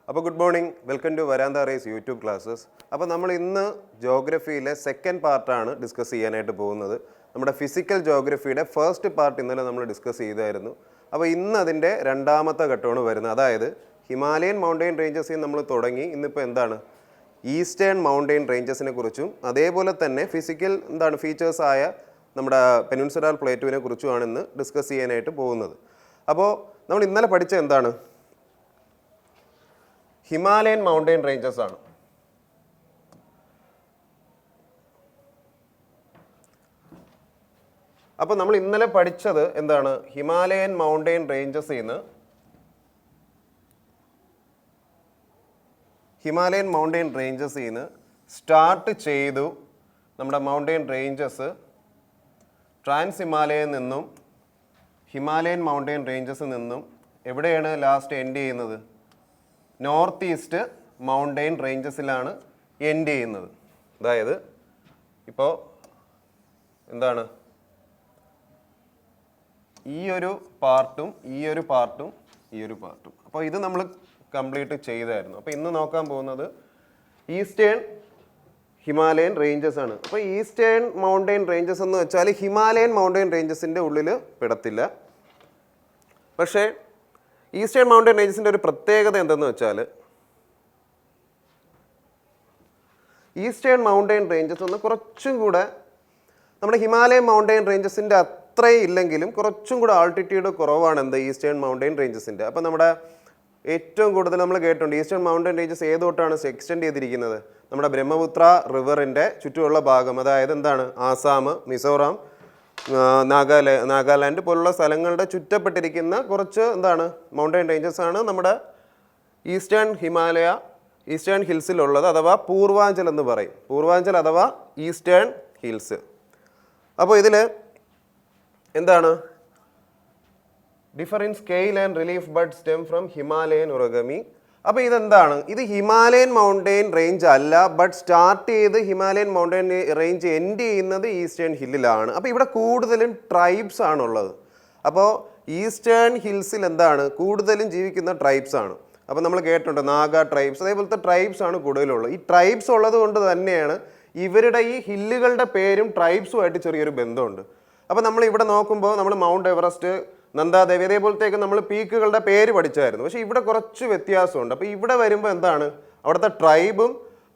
അപ്പോൾ good morning, welcome to Veranda Race YouTube classes. അപ്പോൾ നമ്മൾ ഇന്ന് ജോഗ്രഫിയിലെ സെക്കൻഡ് പാർട്ടാണ് ഡിസ്കസ് ചെയ്യാനായിട്ട് പോകുന്നത്. നമ്മുടെ ഫിസിക്കൽ ജോഗ്രഫിയുടെ ഫസ്റ്റ് പാർട്ട് ഇന്നലെ നമ്മൾ ഡിസ്കസ് ചെയ്തായിരുന്നു. അപ്പോൾ ഇന്ന് അതിൻ്റെ രണ്ടാമത്തെ ഘട്ടമാണ് വരുന്നത്. അതായത് ഹിമാലയൻ മൗണ്ടെയിൻ റേഞ്ചസിൽ നമ്മൾ തുടങ്ങി. ഇന്നിപ്പോൾ എന്താണ് ഈസ്റ്റേൺ മൗണ്ടെയിൻ റേഞ്ചസിനെ കുറിച്ചും അതേപോലെ തന്നെ ഫിസിക്കൽ ഫീച്ചേഴ്സായ നമ്മുടെ പെനിൻസുലാർ പ്ലേറ്റുവിനെ കുറിച്ചുമാണ് ഇന്ന് ഡിസ്കസ് ചെയ്യാനായിട്ട് പോകുന്നത്. അപ്പോൾ നമ്മൾ ഇന്നലെ പഠിച്ച എന്താണ്? ഹിമാലയൻ മൗണ്ടെയിൻ റേഞ്ചസ് ആണ്. അപ്പോൾ നമ്മൾ ഇന്നലെ പഠിച്ചത് എന്താണ്? ഹിമാലയൻ മൗണ്ടെയിൻ റേഞ്ചസിൽ നിന്ന് സ്റ്റാർട്ട് ചെയ്തു. നമ്മുടെ മൗണ്ടെയിൻ റേഞ്ചസ് ട്രാൻസ് ഹിമാലയയിൽ നിന്നും ഹിമാലയൻ മൗണ്ടെയിൻ റേഞ്ചസിൽ നിന്നും എവിടെയാണ് ലാസ്റ്റ് എൻഡ് ചെയ്യുന്നത്? നോർത്ത് ഈസ്റ്റ് മൗണ്ടെയിൻ റേഞ്ചസിലാണ് എൻഡ് ചെയ്യുന്നത്. അതായത് ഇപ്പോൾ എന്താണ് ഈ ഒരു പാർട്ടും അപ്പോൾ ഇത് നമ്മൾ കംപ്ലീറ്റ് ചെയ്തായിരുന്നു. അപ്പോൾ ഇന്ന് നോക്കാൻ പോകുന്നത് ഈസ്റ്റേൺ ഹിമാലയൻ റേഞ്ചസ് ആണ്. അപ്പോൾ ഈസ്റ്റേൺ മൗണ്ടെയിൻ റേഞ്ചസ് എന്ന് വെച്ചാൽ ഹിമാലയൻ മൗണ്ടെയിൻ റേഞ്ചസിൻ്റെ ഉള്ളിൽ പെടത്തില്ല. പക്ഷേ ഈസ്റ്റേൺ മൗണ്ടെയിൻ റേഞ്ചസിൻ്റെ ഒരു പ്രത്യേകത എന്തെന്ന് വെച്ചാൽ ഈസ്റ്റേൺ മൗണ്ടെയിൻ റേഞ്ചസ് ഒന്ന് കുറച്ചും കൂടെ നമ്മുടെ ഹിമാലയൻ മൗണ്ടെയിൻ റേഞ്ചസിൻ്റെ അത്രയും ഇല്ലെങ്കിലും കുറച്ചും കൂടെ ആൾട്ടിറ്റ്യൂഡ് കുറവാണ് എന്ത് ഈസ്റ്റേൺ മൗണ്ടെയിൻ റേഞ്ചസിൻ്റെ. അപ്പോൾ നമ്മുടെ ഏറ്റവും കൂടുതൽ നമ്മൾ കേട്ടിട്ടുണ്ട് ഈസ്റ്റേൺ മൗണ്ടെയിൻ റേഞ്ചസ് ഏതോട്ടാണ് എക്സ്റ്റെൻഡ് ചെയ്തിരിക്കുന്നത്? നമ്മുടെ ബ്രഹ്മപുത്ര റിവറിൻ്റെ ചുറ്റുമുള്ള ഭാഗം, അതായത് എന്താണ് ആസാം, മിസോറാം, നാഗാലാൻഡ് പോലുള്ള സ്ഥലങ്ങളുടെ ചുറ്റപ്പെട്ടിരിക്കുന്ന കുറച്ച് മൗണ്ടെയിൻ റേഞ്ചസ് ആണ് നമ്മുടെ ഈസ്റ്റേൺ ഹിൽസിലുള്ളത്, അഥവാ പൂർവാഞ്ചൽ എന്ന് പറയും. പൂർവാഞ്ചൽ അഥവാ ഈസ്റ്റേൺ ഹിൽസ്. അപ്പോൾ ഇതിൽ എന്താണ്? Differ in scale and relief but stem from Himalayan ഉറഗമി. അപ്പോൾ ഇതെന്താണ്? ഇത് ഹിമാലയൻ മൗണ്ടെയിൻ റേഞ്ച് അല്ല, ബട്ട് സ്റ്റാർട്ട് ചെയ്ത് ഹിമാലയൻ മൗണ്ടെയിൻ റേഞ്ച് എൻഡ് ചെയ്യുന്നത് ഈസ്റ്റേൺ ഹില്ലിലാണ്. അപ്പോൾ ഇവിടെ കൂടുതലും ട്രൈബ്സ് ആണുള്ളത്. അപ്പോൾ ഈസ്റ്റേൺ ഹിൽസിൽ എന്താണ് കൂടുതലും ജീവിക്കുന്ന ട്രൈബ്സ് ആണ്. അപ്പോൾ നമ്മൾ കേട്ടിട്ടുണ്ട് നാഗ ട്രൈബ്സ്, അതേപോലത്തെ ട്രൈബ്സ് ആണ് കൂടുതലുള്ളത്. ഈ ട്രൈബ്സ് ഉള്ളത് കൊണ്ട് തന്നെയാണ് ഇവരുടെ ഈ ഹില്ലുകളുടെ പേരും ട്രൈബ്സുമായിട്ട് ചെറിയൊരു ബന്ധമുണ്ട്. അപ്പോൾ നമ്മൾ ഇവിടെ നോക്കുമ്പോൾ നമ്മൾ മൗണ്ട് എവറസ്റ്റ്, നന്ദാദേവി അതേപോലത്തേക്ക് നമ്മൾ പീക്കുകളുടെ പേര് പഠിച്ചായിരുന്നു. പക്ഷേ ഇവിടെ കുറച്ച് വ്യത്യാസമുണ്ട്. അപ്പോൾ ഇവിടെ വരുമ്പോൾ എന്താണ്? അവിടുത്തെ ട്രൈബും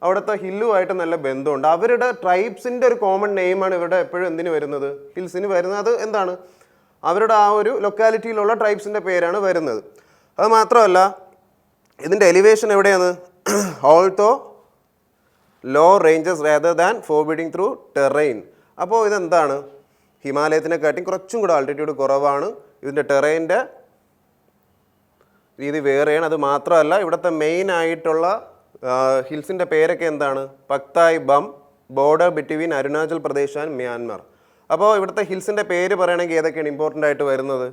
അവിടുത്തെ ഹില്ലുമായിട്ട് നല്ല ബന്ധമുണ്ട്. അവരുടെ ട്രൈബ്സിൻ്റെ ഒരു കോമൺ നെയിമാണ് ഇവിടെ എപ്പോഴും എന്തിന് വരുന്നത്? ഹിൽസിന് വരുന്നത്. അത് എന്താണ്? അവരുടെ ആ ഒരു ലൊക്കാലിറ്റിയിലുള്ള ട്രൈബ്സിൻ്റെ പേരാണ് വരുന്നത്. അത് മാത്രമല്ല ഇതിൻ്റെ എലിവേഷൻ എവിടെയാണ്? Alto low ranges rather than forbidding through terrain. അപ്പോൾ ഇതെന്താണ്? ഹിമാലയത്തിനെക്കാട്ടിയും കുറച്ചും കൂടെ ആൾട്ടിറ്റ്യൂഡ് കുറവാണ്. ഇതിൻ്റെ ടെറൈൻ്റെ രീതി വേറെയാണ്. അത് മാത്രമല്ല ഇവിടുത്തെ മെയിൻ ആയിട്ടുള്ള ഹിൽസിൻ്റെ പേരൊക്കെ എന്താണ്? പക്തായ് Bum, border between Arunachal Pradesh and Myanmar. അപ്പോൾ ഇവിടുത്തെ ഹിൽസിൻ്റെ പേര് പറയണമെങ്കിൽ ഏതൊക്കെയാണ് ഇമ്പോർട്ടൻ്റ് ആയിട്ട് വരുന്നത്?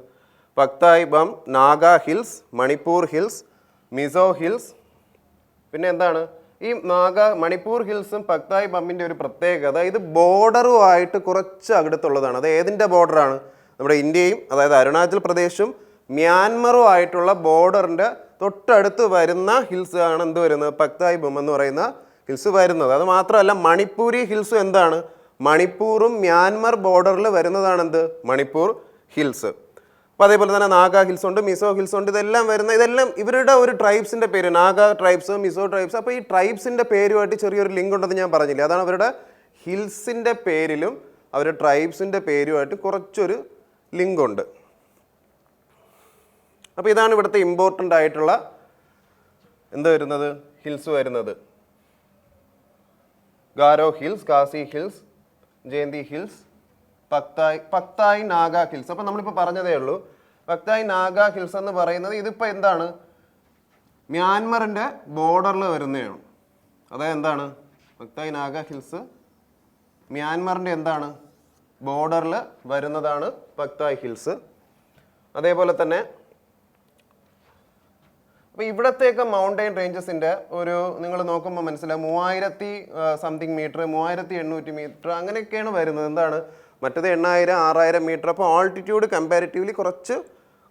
പക്തായ് Bum, Naga hills, Manipur hills, Mizo hills. പിന്നെ എന്താണ്? ഈ മണിപ്പൂർ ഹിൽസും പക്തായ് ബമ്മിൻ്റെ ഒരു പ്രത്യേകത, ഇത് ബോർഡറുമായിട്ട് കുറച്ച് അടുത്തുള്ളതാണ്. അത് ഏതിൻ്റെ ബോർഡറാണ്? നമ്മുടെ ഇന്ത്യയും അതായത് അരുണാചൽ പ്രദേശും മ്യാൻമറും ആയിട്ടുള്ള ബോർഡറിൻ്റെ തൊട്ടടുത്ത് വരുന്ന ഹിൽസ് ആണ് എന്ത് വരുന്നത്? പക്തായ് ബം എന്ന് പറയുന്ന ഹിൽസ് വരുന്നത്. അത് മാത്രമല്ല മണിപ്പൂരി ഹിൽസും എന്താണ്? മണിപ്പൂറും മ്യാൻമർ ബോർഡറിൽ വരുന്നതാണ് എന്ത്? മണിപ്പൂർ ഹിൽസ്. അപ്പോൾ അതേപോലെ തന്നെ നാഗ ഹിൽസ് ഉണ്ട്, മിസോ ഹിൽസ് ഉണ്ട്. ഇതെല്ലാം ഇവരുടെ ഒരു ട്രൈബ്സിൻ്റെ പേര്, നാഗ ട്രൈബ്സ്, മിസോ ട്രൈബ്സ്. അപ്പോൾ ഈ ട്രൈബ്സിൻ്റെ പേരുമായിട്ട് ചെറിയൊരു ലിങ്ക് ഉണ്ടെന്ന് ഞാൻ പറഞ്ഞില്ലേ? അതാണ് അവരുടെ ഹിൽസിൻ്റെ പേരിലും അവരുടെ ട്രൈബ്സിൻ്റെ പേരുമായിട്ട് കുറച്ചൊരു ലിങ്ക് ഉണ്ട്. അപ്പോൾ ഇതാണ് ഇവിടുത്തെ ഇമ്പോർട്ടൻ്റ് ആയിട്ടുള്ള വരുന്നത്? ഹിൽസ് വരുന്നത്. Garo hills, Khasi hills, Jaintia hills, പക്തായ് നാഗ ഹിൽസ്. അപ്പോൾ നമ്മളിപ്പോൾ പറഞ്ഞതേ ഉള്ളൂ. പക്തായ് നാഗ ഹിൽസ് എന്ന് പറയുന്നത് ഇതിപ്പോൾ എന്താണ്? മ്യാൻമറിൻ്റെ ബോർഡറിൽ വരുന്നതാണ്. അതായത് എന്താണ്? പക്തായ് നാഗ ഹിൽസ് മ്യാൻമറിൻ്റെ എന്താണ്? ബോർഡറിൽ വരുന്നതാണ് പക്തായ് ഹിൽസ്. അതേപോലെ തന്നെ അപ്പോൾ ഇവിടത്തേക്ക് മൗണ്ടെയിൻ റേഞ്ചസിൻ്റെ ഒരു നിങ്ങൾ നോക്കുമ്പോൾ മനസ്സിലാവും 3000 സംതിങ് മീറ്റർ, 3800 മീറ്റർ അങ്ങനെയൊക്കെയാണ് വരുന്നത്. എന്താണ്? മറ്റത് 8000, 6000 മീറ്റർ. അപ്പോൾ ആൾട്ടിറ്റ്യൂഡ് കമ്പാരിറ്റീവ്ലി കുറച്ച്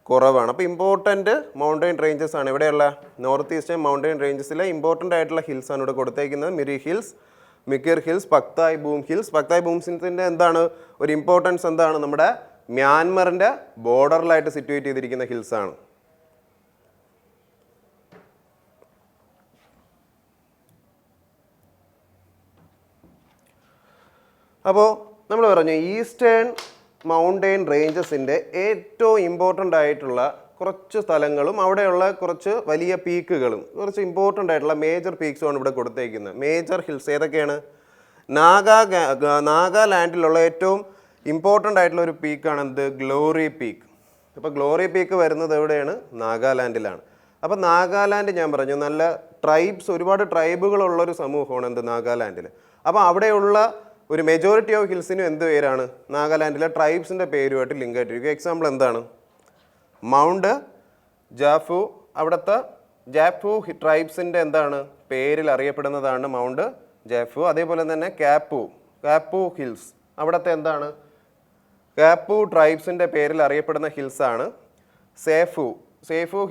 കുറവാണ്. അപ്പോൾ ഇമ്പോർട്ടൻറ്റ് മൗണ്ടൈൻ റേഞ്ചസ് ആണ് ഇവിടെയുള്ള നോർത്ത് ഈസ്റ്റേൺ മൗണ്ടൈൻ റേഞ്ചസിലെ ഇമ്പോർട്ടൻ്റ് ആയിട്ടുള്ള ഹിൽസാണ് ഇവിടെ കൊടുത്തേക്കുന്നത്. മിരി ഹിൽസ്, മിക്കിർ ഹിൽസ്, പക്തായ് ബൂം ഹിൽസ്. പക്തായ് ബൂം ഹിൽസിൻ്റെ എന്താണ് ഒരു ഇമ്പോർട്ടൻസ് എന്താണ്? നമ്മുടെ മ്യാൻമറിൻ്റെ ബോർഡറിലായിട്ട് സിറ്റുവേറ്റ് ചെയ്തിരിക്കുന്ന ഹിൽസാണ്. അപ്പോൾ നമ്മൾ പറഞ്ഞു ഈസ്റ്റേൺ മൗണ്ടെയിൻ റേഞ്ചസിൻ്റെ ഏറ്റവും ഇമ്പോർട്ടൻ്റ് ആയിട്ടുള്ള കുറച്ച് സ്ഥലങ്ങളും അവിടെയുള്ള കുറച്ച് വലിയ പീക്കുകളും കുറച്ച് ഇമ്പോർട്ടൻ്റ് ആയിട്ടുള്ള മേജർ പീക്സുമാണ് ഇവിടെ കൊടുത്തേക്കുന്നത്. മേജർ ഹിൽസ് ഏതൊക്കെയാണ്? നാഗാലാൻഡിലുള്ള ഏറ്റവും ഇമ്പോർട്ടൻ്റ് ആയിട്ടുള്ള ഒരു പീക്കാണ് എന്ത്? Glory peak. അപ്പോൾ ഗ്ലോറി പീക്ക് വരുന്നത് എവിടെയാണ്? നാഗാലാൻഡിലാണ്. അപ്പോൾ നാഗാലാൻഡ് ഞാൻ പറഞ്ഞു നല്ല ട്രൈബ്സ്, ഒരുപാട് ട്രൈബുകളുള്ളൊരു സമൂഹമാണ് എന്ത്? നാഗാലാൻഡിൽ. അപ്പോൾ അവിടെയുള്ള ഒരു മെജോറിറ്റി ഓഫ് ഹിൽസിനും എന്ത് പേരാണ്? നാഗാലാൻഡിലെ ട്രൈബ്സിൻ്റെ പേരുമായിട്ട് ലിങ്ക് ആയിട്ടിരിക്കും. എക്സാമ്പിൾ എന്താണ്? മൗണ്ട് ജാഫു. അവിടുത്തെ ജാഫു ട്രൈബ്സിൻ്റെ എന്താണ് പേരിൽ അറിയപ്പെടുന്നതാണ് മൗണ്ട് ജാഫു. അതേപോലെ തന്നെ കാപ്പു ഹിൽസ് അവിടുത്തെ എന്താണ്? കാപ്പു ട്രൈബ്സിൻ്റെ പേരിൽ അറിയപ്പെടുന്ന ഹിൽസാണ് സേഫു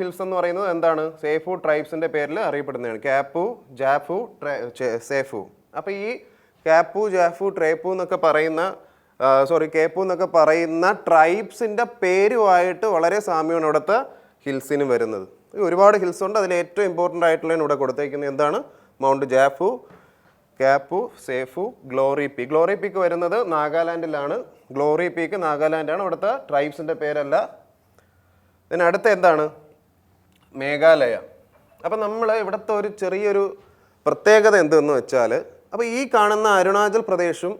ഹിൽസ് എന്ന് പറയുന്നത് എന്താണ്? സേഫു ട്രൈബ്സിൻ്റെ പേരിൽ അറിയപ്പെടുന്നതാണ്. കാപ്പു, ജാഫു, സേഫു. അപ്പോൾ ഈ കാപ്പു, ജാഫു, ട്രേപ്പു എന്നൊക്കെ പറയുന്ന കേപ്പു എന്നൊക്കെ പറയുന്ന ട്രൈബ്സിൻ്റെ പേരുമായിട്ട് വളരെ സാമ്യമാണ് ഇവിടുത്തെ ഹിൽസിന് വരുന്നത്. ഒരുപാട് ഹിൽസ് ഉണ്ട്. അതിൽ ഏറ്റവും ഇമ്പോർട്ടൻ്റ് ആയിട്ടുള്ളതാണ് ഇവിടെ കൊടുത്തേക്കുന്നത് എന്താണ്? മൗണ്ട് ജാഫു, കാപ്പു, സേഫു, ഗ്ലോറി പീക്ക്. ഗ്ലോറി പീക്ക് വരുന്നത് നാഗാലാൻഡിലാണ്. Glory peak നാഗാലാൻഡാണ്. ഇവിടുത്തെ ട്രൈബ്സിൻ്റെ പേരല്ല. പിന്നെ അടുത്ത എന്താണ്? മേഘാലയ. അപ്പം നമ്മൾ ഇവിടുത്തെ ഒരു ചെറിയൊരു പ്രത്യേകത എന്തെന്ന് വെച്ചാൽ, അപ്പോൾ ഈ കാണുന്ന അരുണാചൽ പ്രദേശും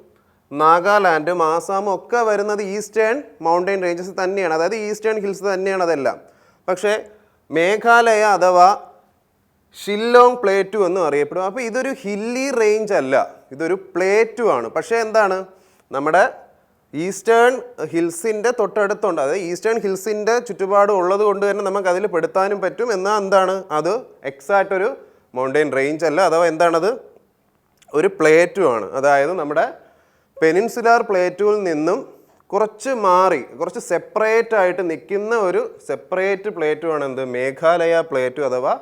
നാഗാലാൻഡും ആസാമും ഒക്കെ വരുന്നത് ഈസ്റ്റേൺ മൗണ്ടെയിൻ റേഞ്ചസ് തന്നെയാണ്, അതായത് ഈസ്റ്റേൺ ഹിൽസ് തന്നെയാണ് അതെല്ലാം. പക്ഷേ മേഘാലയ അഥവാ ഷില്ലോങ് പ്ലേറ്റു എന്നും അറിയപ്പെടും. അപ്പോൾ ഇതൊരു ഹില്ലി റേഞ്ച് അല്ല, ഇതൊരു പ്ലേറ്റു ആണ്. പക്ഷേ എന്താണ്? നമ്മുടെ ഈസ്റ്റേൺ ഹിൽസിൻ്റെ തൊട്ടടുത്തുണ്ട്, അതായത് ഈസ്റ്റേൺ ഹിൽസിൻ്റെ ചുറ്റുപാട് ഉള്ളത് കൊണ്ട് തന്നെ നമുക്ക് അതിൽ പെടുത്താനും പറ്റും. എന്നാൽ എന്താണ്? അത് എക്സാക്റ്റ് ഒരു മൗണ്ടെയിൻ റേഞ്ച് അല്ല, അഥവാ എന്താണത്? ഒരു പ്ലേറ്റു ആണ്. അതായത് നമ്മുടെ പെനിൻസുലാർ പ്ലേറ്റുവിൽ നിന്നും കുറച്ച് മാറി, കുറച്ച് സെപ്പറേറ്റ് ആയിട്ട് നിൽക്കുന്ന ഒരു സെപ്പറേറ്റ് പ്ലേറ്റു ആണ് എന്ത്? മേഘാലയ പ്ലേറ്റു അഥവാ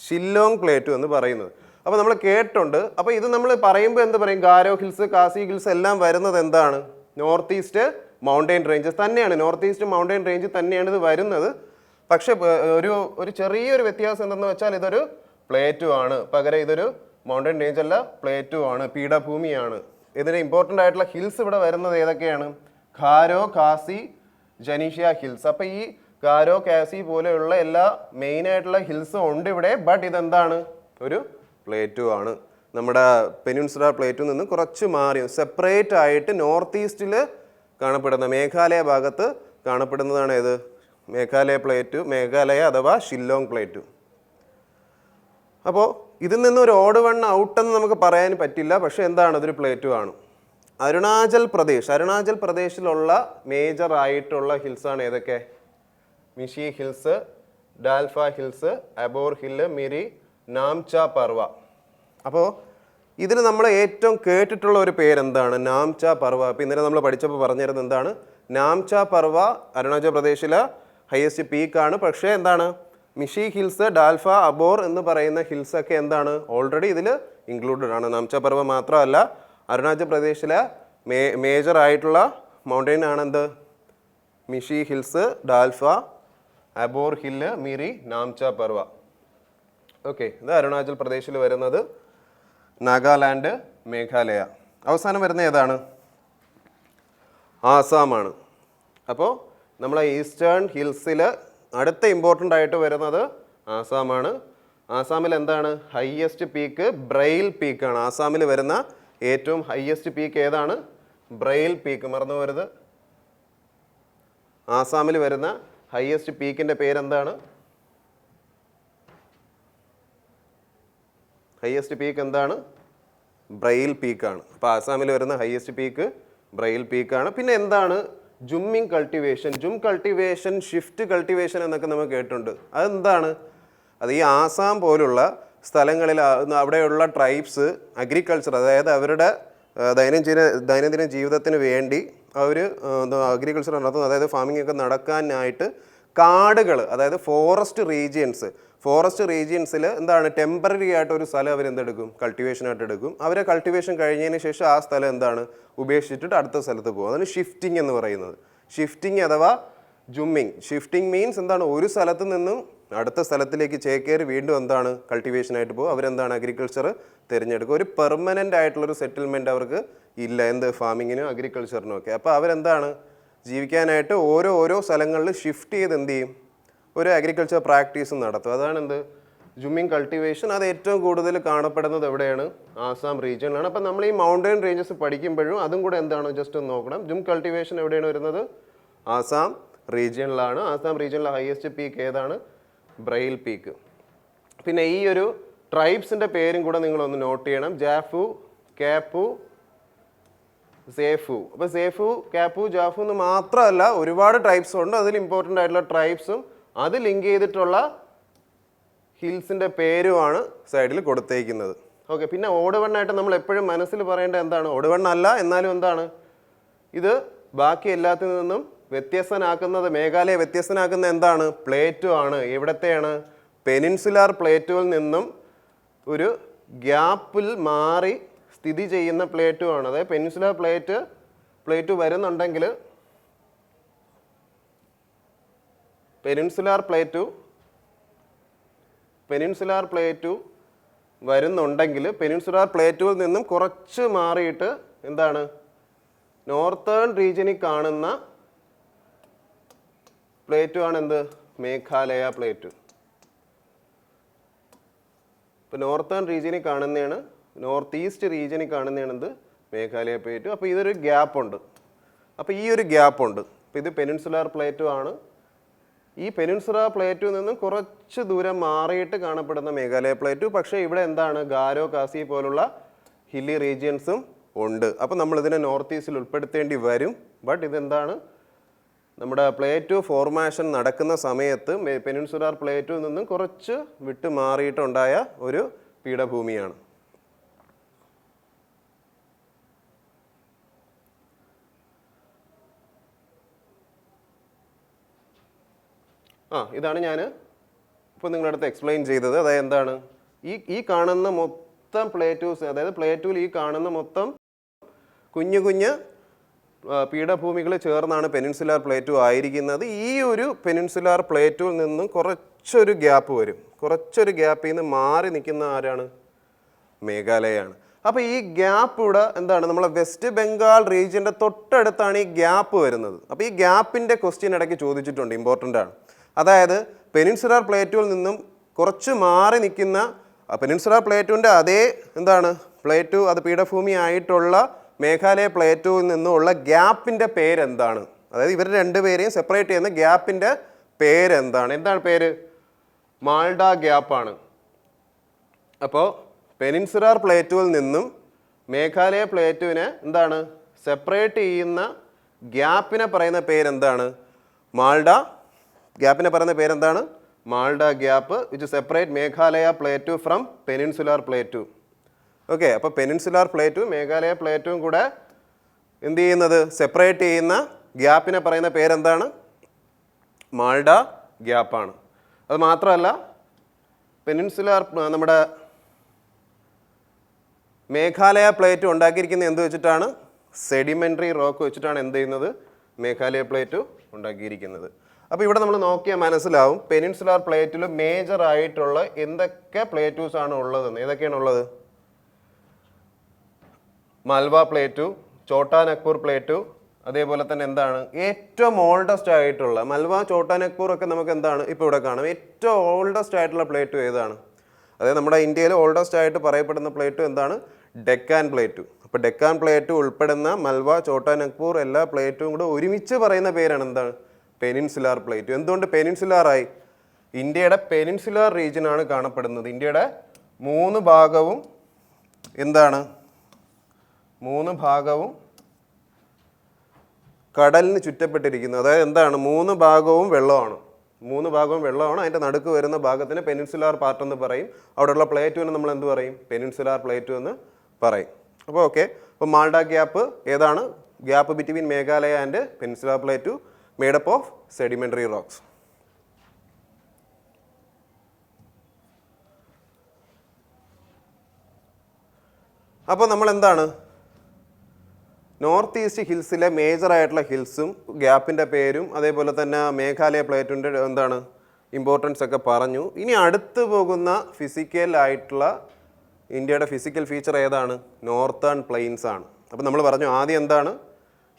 ഷില്ലോങ് പ്ലേറ്റു എന്ന് പറയുന്നത്. അപ്പോൾ നമ്മൾ കേട്ടുണ്ട്. അപ്പോൾ ഇത് നമ്മൾ പറയുമ്പോൾ എന്ത് പറയും? ഗാരോ ഹിൽസ്, കാസി ഹിൽസ് എല്ലാം വരുന്നത് എന്താണ്? നോർത്ത് ഈസ്റ്റ് മൗണ്ടെയിൻ റേഞ്ചസ് തന്നെയാണ്. നോർത്ത് ഈസ്റ്റ് മൗണ്ടെയിൻ റേഞ്ച് തന്നെയാണ് ഇത് വരുന്നത്. പക്ഷേ ഒരു ചെറിയൊരു വ്യത്യാസം എന്തെന്ന് വെച്ചാൽ ഇതൊരു പ്ലേറ്റു ആണ്. പകരം ഇതൊരു മൗണ്ടെയിൻ റേഞ്ച് അല്ല, പ്ലേറ്റു ആണ്, പീഠഭൂമിയാണ്. ഇതിന് ഇമ്പോർട്ടൻ്റ് ആയിട്ടുള്ള ഹിൽസ് ഇവിടെ വരുന്നത് ഏതൊക്കെയാണ്? ഖാരോ, ഖാസി, ജനീഷ്യ ഹിൽസ്. അപ്പോൾ ഈ ഖാരോ, കാസി പോലെയുള്ള എല്ലാ മെയിൻ ആയിട്ടുള്ള ഹിൽസും ഉണ്ട് ഇവിടെ. ബട്ട് ഇതെന്താണ്? ഒരു പ്ലേറ്റു ആണ്. നമ്മുടെ പെനിൻസുലാർ പ്ലേറ്റിൽ നിന്ന് കുറച്ച് മാറി സെപ്പറേറ്റ് ആയിട്ട് നോർത്ത് ഈസ്റ്റിൽ കാണപ്പെടുന്ന മേഘാലയ ഭാഗത്ത് കാണപ്പെടുന്നതാണ് ഏത്? മേഘാലയ അഥവാ ഷില്ലോങ് പ്ലേറ്റു. അപ്പോൾ ഇതിൽ നിന്ന് ഒരു ഓഡ് വൺ ഔട്ടെന്ന് നമുക്ക് പറയാൻ പറ്റില്ല. പക്ഷേ എന്താണ്? അതൊരു പ്ലേറ്റു ആണ്. അരുണാചൽ പ്രദേശിലുള്ള മേജർ ആയിട്ടുള്ള ഹിൽസാണ് ഏതൊക്കെ? മിഷി ഹിൽസ്, ഡാൽഫ ഹിൽസ്, അബോർ ഹില്ല്, മിരി, നാംച പർവ. അപ്പോൾ ഇതിൽ നമ്മൾ ഏറ്റവും കേട്ടിട്ടുള്ള ഒരു പേരെന്താണ്? നാംച പർവ. അപ്പോൾ ഇന്നലെ നമ്മൾ പഠിച്ചപ്പോൾ പറഞ്ഞിരുന്നത് എന്താണ്? നാംച പർവ അരുണാചൽ പ്രദേശിലെ ഹയസ്റ്റ് പീക്കാണ്. പക്ഷേ എന്താണ്? മിഷി ഹിൽസ്, ഡാൽഫ, അബോർ എന്ന് പറയുന്ന ഹിൽസൊക്കെ എന്താണ്? ഓൾറെഡി ഇതിൽ ഇൻക്ലൂഡഡ് ആണ്. നാംച പർവ മാത്രമല്ല, അരുണാചൽ പ്രദേശിലെ മേജർ ആയിട്ടുള്ള മൗണ്ടെയിൻ ആണെന്ത്? മിഷി ഹിൽസ്, ഡാൽഫ, അബോർ ഹില്ല്, മിരി, നാംച പർവ. ഓക്കെ, ഇത് അരുണാചൽ പ്രദേശിൽ വരുന്നത്. നാഗാലാൻഡ്, മേഘാലയ. അവസാനം വരുന്ന ഏതാണ്? ആസാമാണ്. അപ്പോൾ നമ്മളെ ഈസ്റ്റേൺ ഹിൽസിൽ അടുത്ത ഇമ്പോർട്ടൻ്റ് ആയിട്ട് വരുന്നത് ആസാമാണ്. ആസാമിൽ എന്താണ്? ഹയ്യസ്റ്റ് പീക്ക് ബ്രെയിൽ പീക്കാണ്. ആസാമിൽ വരുന്ന ഏറ്റവും ഹയ്യസ്റ്റ് പീക്ക് ഏതാണ്? ബ്രെയിൽ പീക്ക്. മറന്നു പോരുത്. ആസാമിൽ വരുന്ന ഹയ്യസ്റ്റ് പീക്കിൻ്റെ പേരെന്താണ്? ഹയ്യസ്റ്റ് പീക്ക് എന്താണ്? ബ്രെയിൽ പീക്കാണ്. അപ്പോൾ ആസാമിൽ വരുന്ന ഹയ്യസ്റ്റ് പീക്ക് ബ്രെയിൽ പീക്കാണ്. പിന്നെ എന്താണ്? Jhuming cultivation, cultivation, shift cultivation എന്നൊക്കെ നമ്മൾ കേട്ടിട്ടുണ്ട്. അതെന്താണ്? അത് ഈ ആസാം പോലുള്ള സ്ഥലങ്ങളിൽ അവിടെയുള്ള ട്രൈബ്സ് അഗ്രികൾച്ചർ, അതായത് അവരുടെ ദൈനംദിന ജീവിതത്തിന് വേണ്ടി അവർ അഗ്രികൾച്ചർ നടത്തുന്നു, അതായത് ഫാമിംഗ് ഒക്കെ നടക്കാനായിട്ട് കാടുകൾ, അതായത് ഫോറസ്റ്റ് റീജിയൻസിൽ എന്താണ് ടെമ്പററി ആയിട്ട് ഒരു സ്ഥലം അവർ എന്തെടുക്കും, കൾട്ടിവേഷനായിട്ട് എടുക്കും. അവരെ കൾട്ടിവേഷൻ കഴിഞ്ഞതിന് ശേഷം ആ സ്ഥലം എന്താണ് ഉപേക്ഷിച്ചിട്ട് അടുത്ത സ്ഥലത്ത് പോകും. അതാണ് ഷിഫ്റ്റിംഗ് എന്ന് പറയുന്നത്. ഷിഫ്റ്റിംഗ് അഥവാ ജുമ്മിങ്. ഷിഫ്റ്റിംഗ് മീൻസ് എന്താണ്, ഒരു സ്ഥലത്ത് നിന്നും അടുത്ത സ്ഥലത്തിലേക്ക് ചേക്കേറി വീണ്ടും എന്താണ് കൾട്ടിവേഷനായിട്ട് പോകും. അവരെന്താണ് അഗ്രികൾച്ചർ തിരഞ്ഞെടുക്കും. ഒരു പെർമനൻ്റ് ആയിട്ടുള്ളൊരു സെറ്റിൽമെൻറ്റ് അവർക്ക് ഇല്ല, ഫാമിങ്ങിനും അഗ്രികൾച്ചറിനും ഒക്കെ. അപ്പോൾ അവരെന്താണ് ജീവിക്കാനായിട്ട് ഓരോ സ്ഥലങ്ങളിൽ ഷിഫ്റ്റ് ചെയ്ത് എന്ത് ചെയ്യും, ഒരു അഗ്രികൾച്ചർ പ്രാക്ടീസ് നടത്തും. അതാണ് ജുമ്മിങ് കൾട്ടിവേഷൻ. അത് ഏറ്റവും കൂടുതൽ കാണപ്പെടുന്നത് എവിടെയാണ്, ആസാം റീജിയനിലാണ്. അപ്പം നമ്മൾ ഈ മൗണ്ടൻ റേഞ്ചസ് പഠിക്കുമ്പോഴും അതും കൂടെ എന്താണ് ജസ്റ്റ് ഒന്ന് നോക്കണം. ജും കൾട്ടിവേഷൻ എവിടെയാണ് വരുന്നത്, ആസാം റീജിയനിലാണ്. ആസാം റീജിയനിലെ ഹയസ്റ്റ് പീക്ക് ഏതാണ്, ബ്രൈൽ പീക്ക്. പിന്നെ ഈ ഒരു ട്രൈബ്സിൻ്റെ പേരും കൂടെ നിങ്ങളൊന്ന് നോട്ട് ചെയ്യണം. ജാഫു, കാപ്പു, സേഫു. അപ്പോൾ സേഫു, കാപ്പു, ജാഫു എന്ന് മാത്രമല്ല ഒരുപാട് ട്രൈബ്സ് ഉണ്ട്. അതിൽ ഇമ്പോർട്ടൻ്റ് ആയിട്ടുള്ള ട്രൈബ്സും അത് ലിങ്ക് ചെയ്തിട്ടുള്ള ഹിൽസിൻ്റെ പേരുമാണ് സൈഡിൽ കൊടുത്തേക്കുന്നത്. ഓക്കെ. പിന്നെ ഓടുവണ്ണായിട്ട് നമ്മൾ എപ്പോഴും മനസ്സിൽ പറയേണ്ടത് എന്താണ്, ഓടുവണ്ണല്ല എന്നാലും എന്താണ് ഇത് ബാക്കി എല്ലാത്തിൽ നിന്നും വ്യത്യസ്തനാക്കുന്നത്, മേഘാലയ വ്യത്യസ്തനാക്കുന്ന എന്താണ്, പ്ലേറ്റു ആണ്. എവിടത്തെയാണ്, പെനിൻസുലാർ പ്ലേറ്റുവിൽ നിന്നും ഒരു ഗ്യാപ്പിൽ മാറി സ്ഥിതി ചെയ്യുന്ന പ്ലേറ്റു ആണ്. അതായത് പെനിൻസുലാർ പ്ലേറ്റു വരുന്നുണ്ടെങ്കിൽ പെനിൻസുലാർ പ്ലേറ്റു വരുന്നുണ്ടെങ്കിൽ പെനിൻസുലാർ പ്ലേറ്റുവിൽ നിന്നും കുറച്ച് മാറിയിട്ട് എന്താണ് നോർത്തേൺ റീജിയനിൽ കാണുന്ന പ്ലേറ്റു ആണ് മേഘാലയ പ്ലേറ്റു. ഇപ്പോൾ നോർത്തേൺ റീജിയനിൽ കാണുന്നതാണ്, നോർത്ത് ഈസ്റ്റ് റീജിയനിൽ കാണുന്നതാണ് മേഘാലയ പ്ലേറ്റു. അപ്പോൾ ഇതൊരു ഗ്യാപ്പുണ്ട്. അപ്പോൾ ഈ ഒരു ഗ്യാപ്പുണ്ട്. അപ്പോൾ ഇത് പെനിൻസുലാർ പ്ലേറ്റു ആണ്. ഈ പെനിൻസുലാർ പ്ലേറ്റുവിൽ നിന്നും കുറച്ച് ദൂരം മാറിയിട്ട് കാണപ്പെടുന്ന മേഘാലയ പ്ലേറ്റു. പക്ഷേ ഇവിടെ എന്താണ് ഗാരോ, കാസി പോലുള്ള ഹില്ലി റീജിയൻസും ഉണ്ട്. അപ്പോൾ നമ്മളിതിനെ നോർത്ത് ഈസ്റ്റിൽ ഉൾപ്പെടുത്തേണ്ടി വരും. ബട്ട് ഇതെന്താണ്, നമ്മുടെ പ്ലേറ്റു ഫോർമേഷൻ നടക്കുന്ന സമയത്ത് പെനിൻസുലാർ പ്ലേറ്റുവിൽ നിന്നും കുറച്ച് വിട്ട് മാറിയിട്ടുണ്ടായ ഒരു പീഠഭൂമിയാണ്. ഇതാണ് ഞാൻ ഇപ്പോൾ നിങ്ങളുടെ അടുത്ത് എക്സ്പ്ലെയിൻ ചെയ്തത്. അതായത് എന്താണ് ഈ കാണുന്ന മൊത്തം പ്ലേറ്റൂസ്, അതായത് പ്ലേറ്റുവിൽ ഈ കാണുന്ന മൊത്തം കുഞ്ഞു പീഠഭൂമികൾ ചേർന്നാണ് പെനിൻസുലാർ പ്ലേറ്റു ആയിരിക്കുന്നത്. ഈ ഒരു പെനിൻസുലാർ പ്ലേറ്റുവിൽ നിന്നും കുറച്ചൊരു ഗ്യാപ്പ് വരും. കുറച്ചൊരു ഗ്യാപ്പിൽ നിന്ന് മാറി നിൽക്കുന്ന ആരാണ്, മേഘാലയയാണ്. അപ്പോൾ ഈ ഗ്യാപ്പ് ഇവിടെ എന്താണ്, നമ്മളെ വെസ്റ്റ് ബംഗാൾ റീജിയൻ്റെ തൊട്ടടുത്താണ് ഈ ഗ്യാപ്പ് വരുന്നത്. അപ്പോൾ ഈ ഗ്യാപ്പിൻ്റെ ക്വസ്റ്റ്യൻ ഇടയ്ക്ക് ചോദിച്ചിട്ടുണ്ട്, ഇമ്പോർട്ടൻ്റ് ആണ്. അതായത് പെനിൻസുലാർ പ്ലേറ്റുവിൽ നിന്നും കുറച്ച് മാറി നിൽക്കുന്ന പെനിൻസുലാർ പ്ലേറ്റുവിൻ്റെ അതേ പ്ലേറ്റു, അത് പീഠഭൂമി ആയിട്ടുള്ള മേഘാലയ പ്ലേറ്റുവിൽ നിന്നുള്ള ഗ്യാപ്പിൻ്റെ പേരെന്താണ്, അതായത് ഇവർ രണ്ടുപേരെയും സെപ്പറേറ്റ് ചെയ്യുന്ന ഗ്യാപ്പിൻ്റെ പേരെന്താണ്, പേര്, മാൾഡ ഗ്യാപ്പാണ്. അപ്പോൾ പെനിൻസുലാർ പ്ലേറ്റുവിൽ നിന്നും മേഘാലയ പ്ലേറ്റുവിനെ സെപ്പറേറ്റ് ചെയ്യുന്ന ഗ്യാപ്പിനെ പറയുന്ന പേരെന്താണ്, മാൾഡ. ഗ്യാപ്പിനെ പറയുന്ന പേരെന്താണ്, Malda gap, which separate Meghalaya plateau from peninsular plateau. Okay. അപ്പോൾ പെനിൻസുലാർ പ്ലേറ്റു മേഘാലയ പ്ലേറ്റുവും കൂടെ സെപ്പറേറ്റ് ചെയ്യുന്ന ഗ്യാപ്പിനെ പറയുന്ന പേരെന്താണ്, മാൾഡ ഗ്യാപ്പാണ്. അത് മാത്രമല്ല പെനിൻസുലാർ നമ്മുടെ മേഘാലയ പ്ലേറ്റ് ഉണ്ടാക്കിയിരിക്കുന്നത് എന്ത് വെച്ചിട്ടാണ്, സെഡിമെൻ്ററി റോക്ക് വെച്ചിട്ടാണ് മേഘാലയ പ്ലേറ്റു ഉണ്ടാക്കിയിരിക്കുന്നത്. അപ്പോൾ ഇവിടെ നമ്മൾ നോക്കിയാൽ മനസ്സിലാവും പെനിൻസുലാർ പ്ലേറ്റിൽ മേജർ ആയിട്ടുള്ള എന്തൊക്കെ പ്ലേറ്റൂസ് ആണ് ഉള്ളതെന്ന്. ഏതൊക്കെയാണ് ഉള്ളത്, മൽവ പ്ലേറ്റു, ചോട്ടാ നാഗ്പൂർ പ്ലേറ്റു, അതേപോലെ തന്നെ ഏറ്റവും ഓൾഡസ്റ്റ് ആയിട്ടുള്ള മൽവ, ചോട്ടാ നാഗ്പൂർ ഒക്കെ നമുക്ക് ഇപ്പോൾ ഇവിടെ കാണാം. ഏറ്റവും ഓൾഡസ്റ്റ് ആയിട്ടുള്ള പ്ലേറ്റു ഏതാണ്, അതായത് നമ്മുടെ ഇന്ത്യയിൽ ഓൾഡസ്റ്റ് ആയിട്ട് പറയപ്പെടുന്ന പ്ലേറ്റു ഡെക്കാൻ പ്ലേറ്റു. അപ്പോൾ ഡെക്കാൻ പ്ലേറ്റു ഉൾപ്പെടുന്ന മൽവ, ചോട്ടാ നാഗ്പൂർ എല്ലാ പ്ലേറ്റും കൂടെ ഒരുമിച്ച് പറയുന്ന പേരാണ് പെനിൻസുലാർ പ്ലേറ്റു. എന്തുകൊണ്ട് പെനിൻസുലാറായി, ഇന്ത്യയുടെ പെനിൻസുലാർ റീജിയനാണ് കാണപ്പെടുന്നത്. ഇന്ത്യയുടെ മൂന്ന് ഭാഗവും കടലിന് ചുറ്റപ്പെട്ടിരിക്കുന്നു. അതായത് മൂന്ന് ഭാഗവും വെള്ളമാണ്. അതിൻ്റെ നടുക്ക് വരുന്ന ഭാഗത്തിന് പെനിൻസുലാർ പാർട്ട് എന്ന് പറയും. അവിടെയുള്ള പ്ലേറ്റുവിന് നമ്മൾ എന്ത് പറയും, പെനിൻസുലാർ പ്ലേറ്റു എന്ന് പറയും. അപ്പോൾ ഓക്കെ. അപ്പോൾ മാൾഡ ഗ്യാപ്പ് ഏതാണ്, gap between Meghalaya and peninsular plateau, made up of sedimentary rocks. അപ്പോൾ നമ്മൾ എന്താണ് നോർത്ത് ഈസ്റ്റ് ഹിൽസിലെ മേജർ ആയിട്ടുള്ള ഹിൽസും ഗ്യാപ്പിൻ്റെ പേരും അതേപോലെ തന്നെ മേഘാലയ പ്ലേറ്റിൻ്റെ എന്താണ് ഇമ്പോർട്ടൻസ് ഒക്കെ പറഞ്ഞു. ഇനി അടുത്ത് പോകുന്ന ഫിസിക്കൽ ആയിട്ടുള്ള ഇന്ത്യയുടെ ഫിസിക്കൽ ഫീച്ചർ ഏതാണ്? നോർത്തേൺ പ്ലെയിൻസ് ആണ്. അപ്പോൾ നമ്മൾ പറഞ്ഞു ആദ്യം എന്താണ്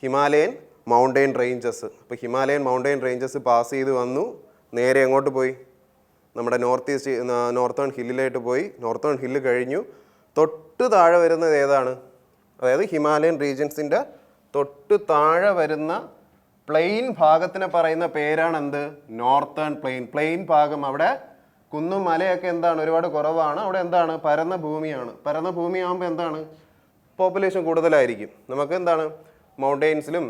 ഹിമാലയൻ മൗണ്ടെയിൻ റേഞ്ചസ്. അപ്പോൾ ഹിമാലയൻ മൗണ്ടെയിൻ റേഞ്ചസ് പാസ് ചെയ്ത് വന്നു, നേരെ എങ്ങോട്ട് പോയി? നമ്മുടെ നോർത്ത് ഈസ്റ്റ് നോർത്തേൺ ഹില്ലിലായിട്ട് പോയി. നോർത്തേൺ ഹില്ല് കഴിഞ്ഞു, തൊട്ട് താഴെ വരുന്നത് ഏതാണ്? അതായത് ഹിമാലയൻ റീജിയൻസിൻ്റെ തൊട്ട് താഴെ വരുന്ന പ്ലെയിൻ ഭാഗത്തിനെ പറയുന്ന പേരാണ് എന്ത്? Northern plain. പ്ലെയിൻ ഭാഗം അവിടെ കുന്നും മലയൊക്കെ എന്താണ് ഒരുപാട് കുറവാണ്. അവിടെ എന്താണ് പരന്ന ഭൂമിയാണ്. പരന്ന ഭൂമിയാകുമ്പോൾ എന്താണ് പോപ്പുലേഷൻ കൂടുതലായിരിക്കും. നമുക്ക് എന്താണ് മൗണ്ടെയിൻസിലും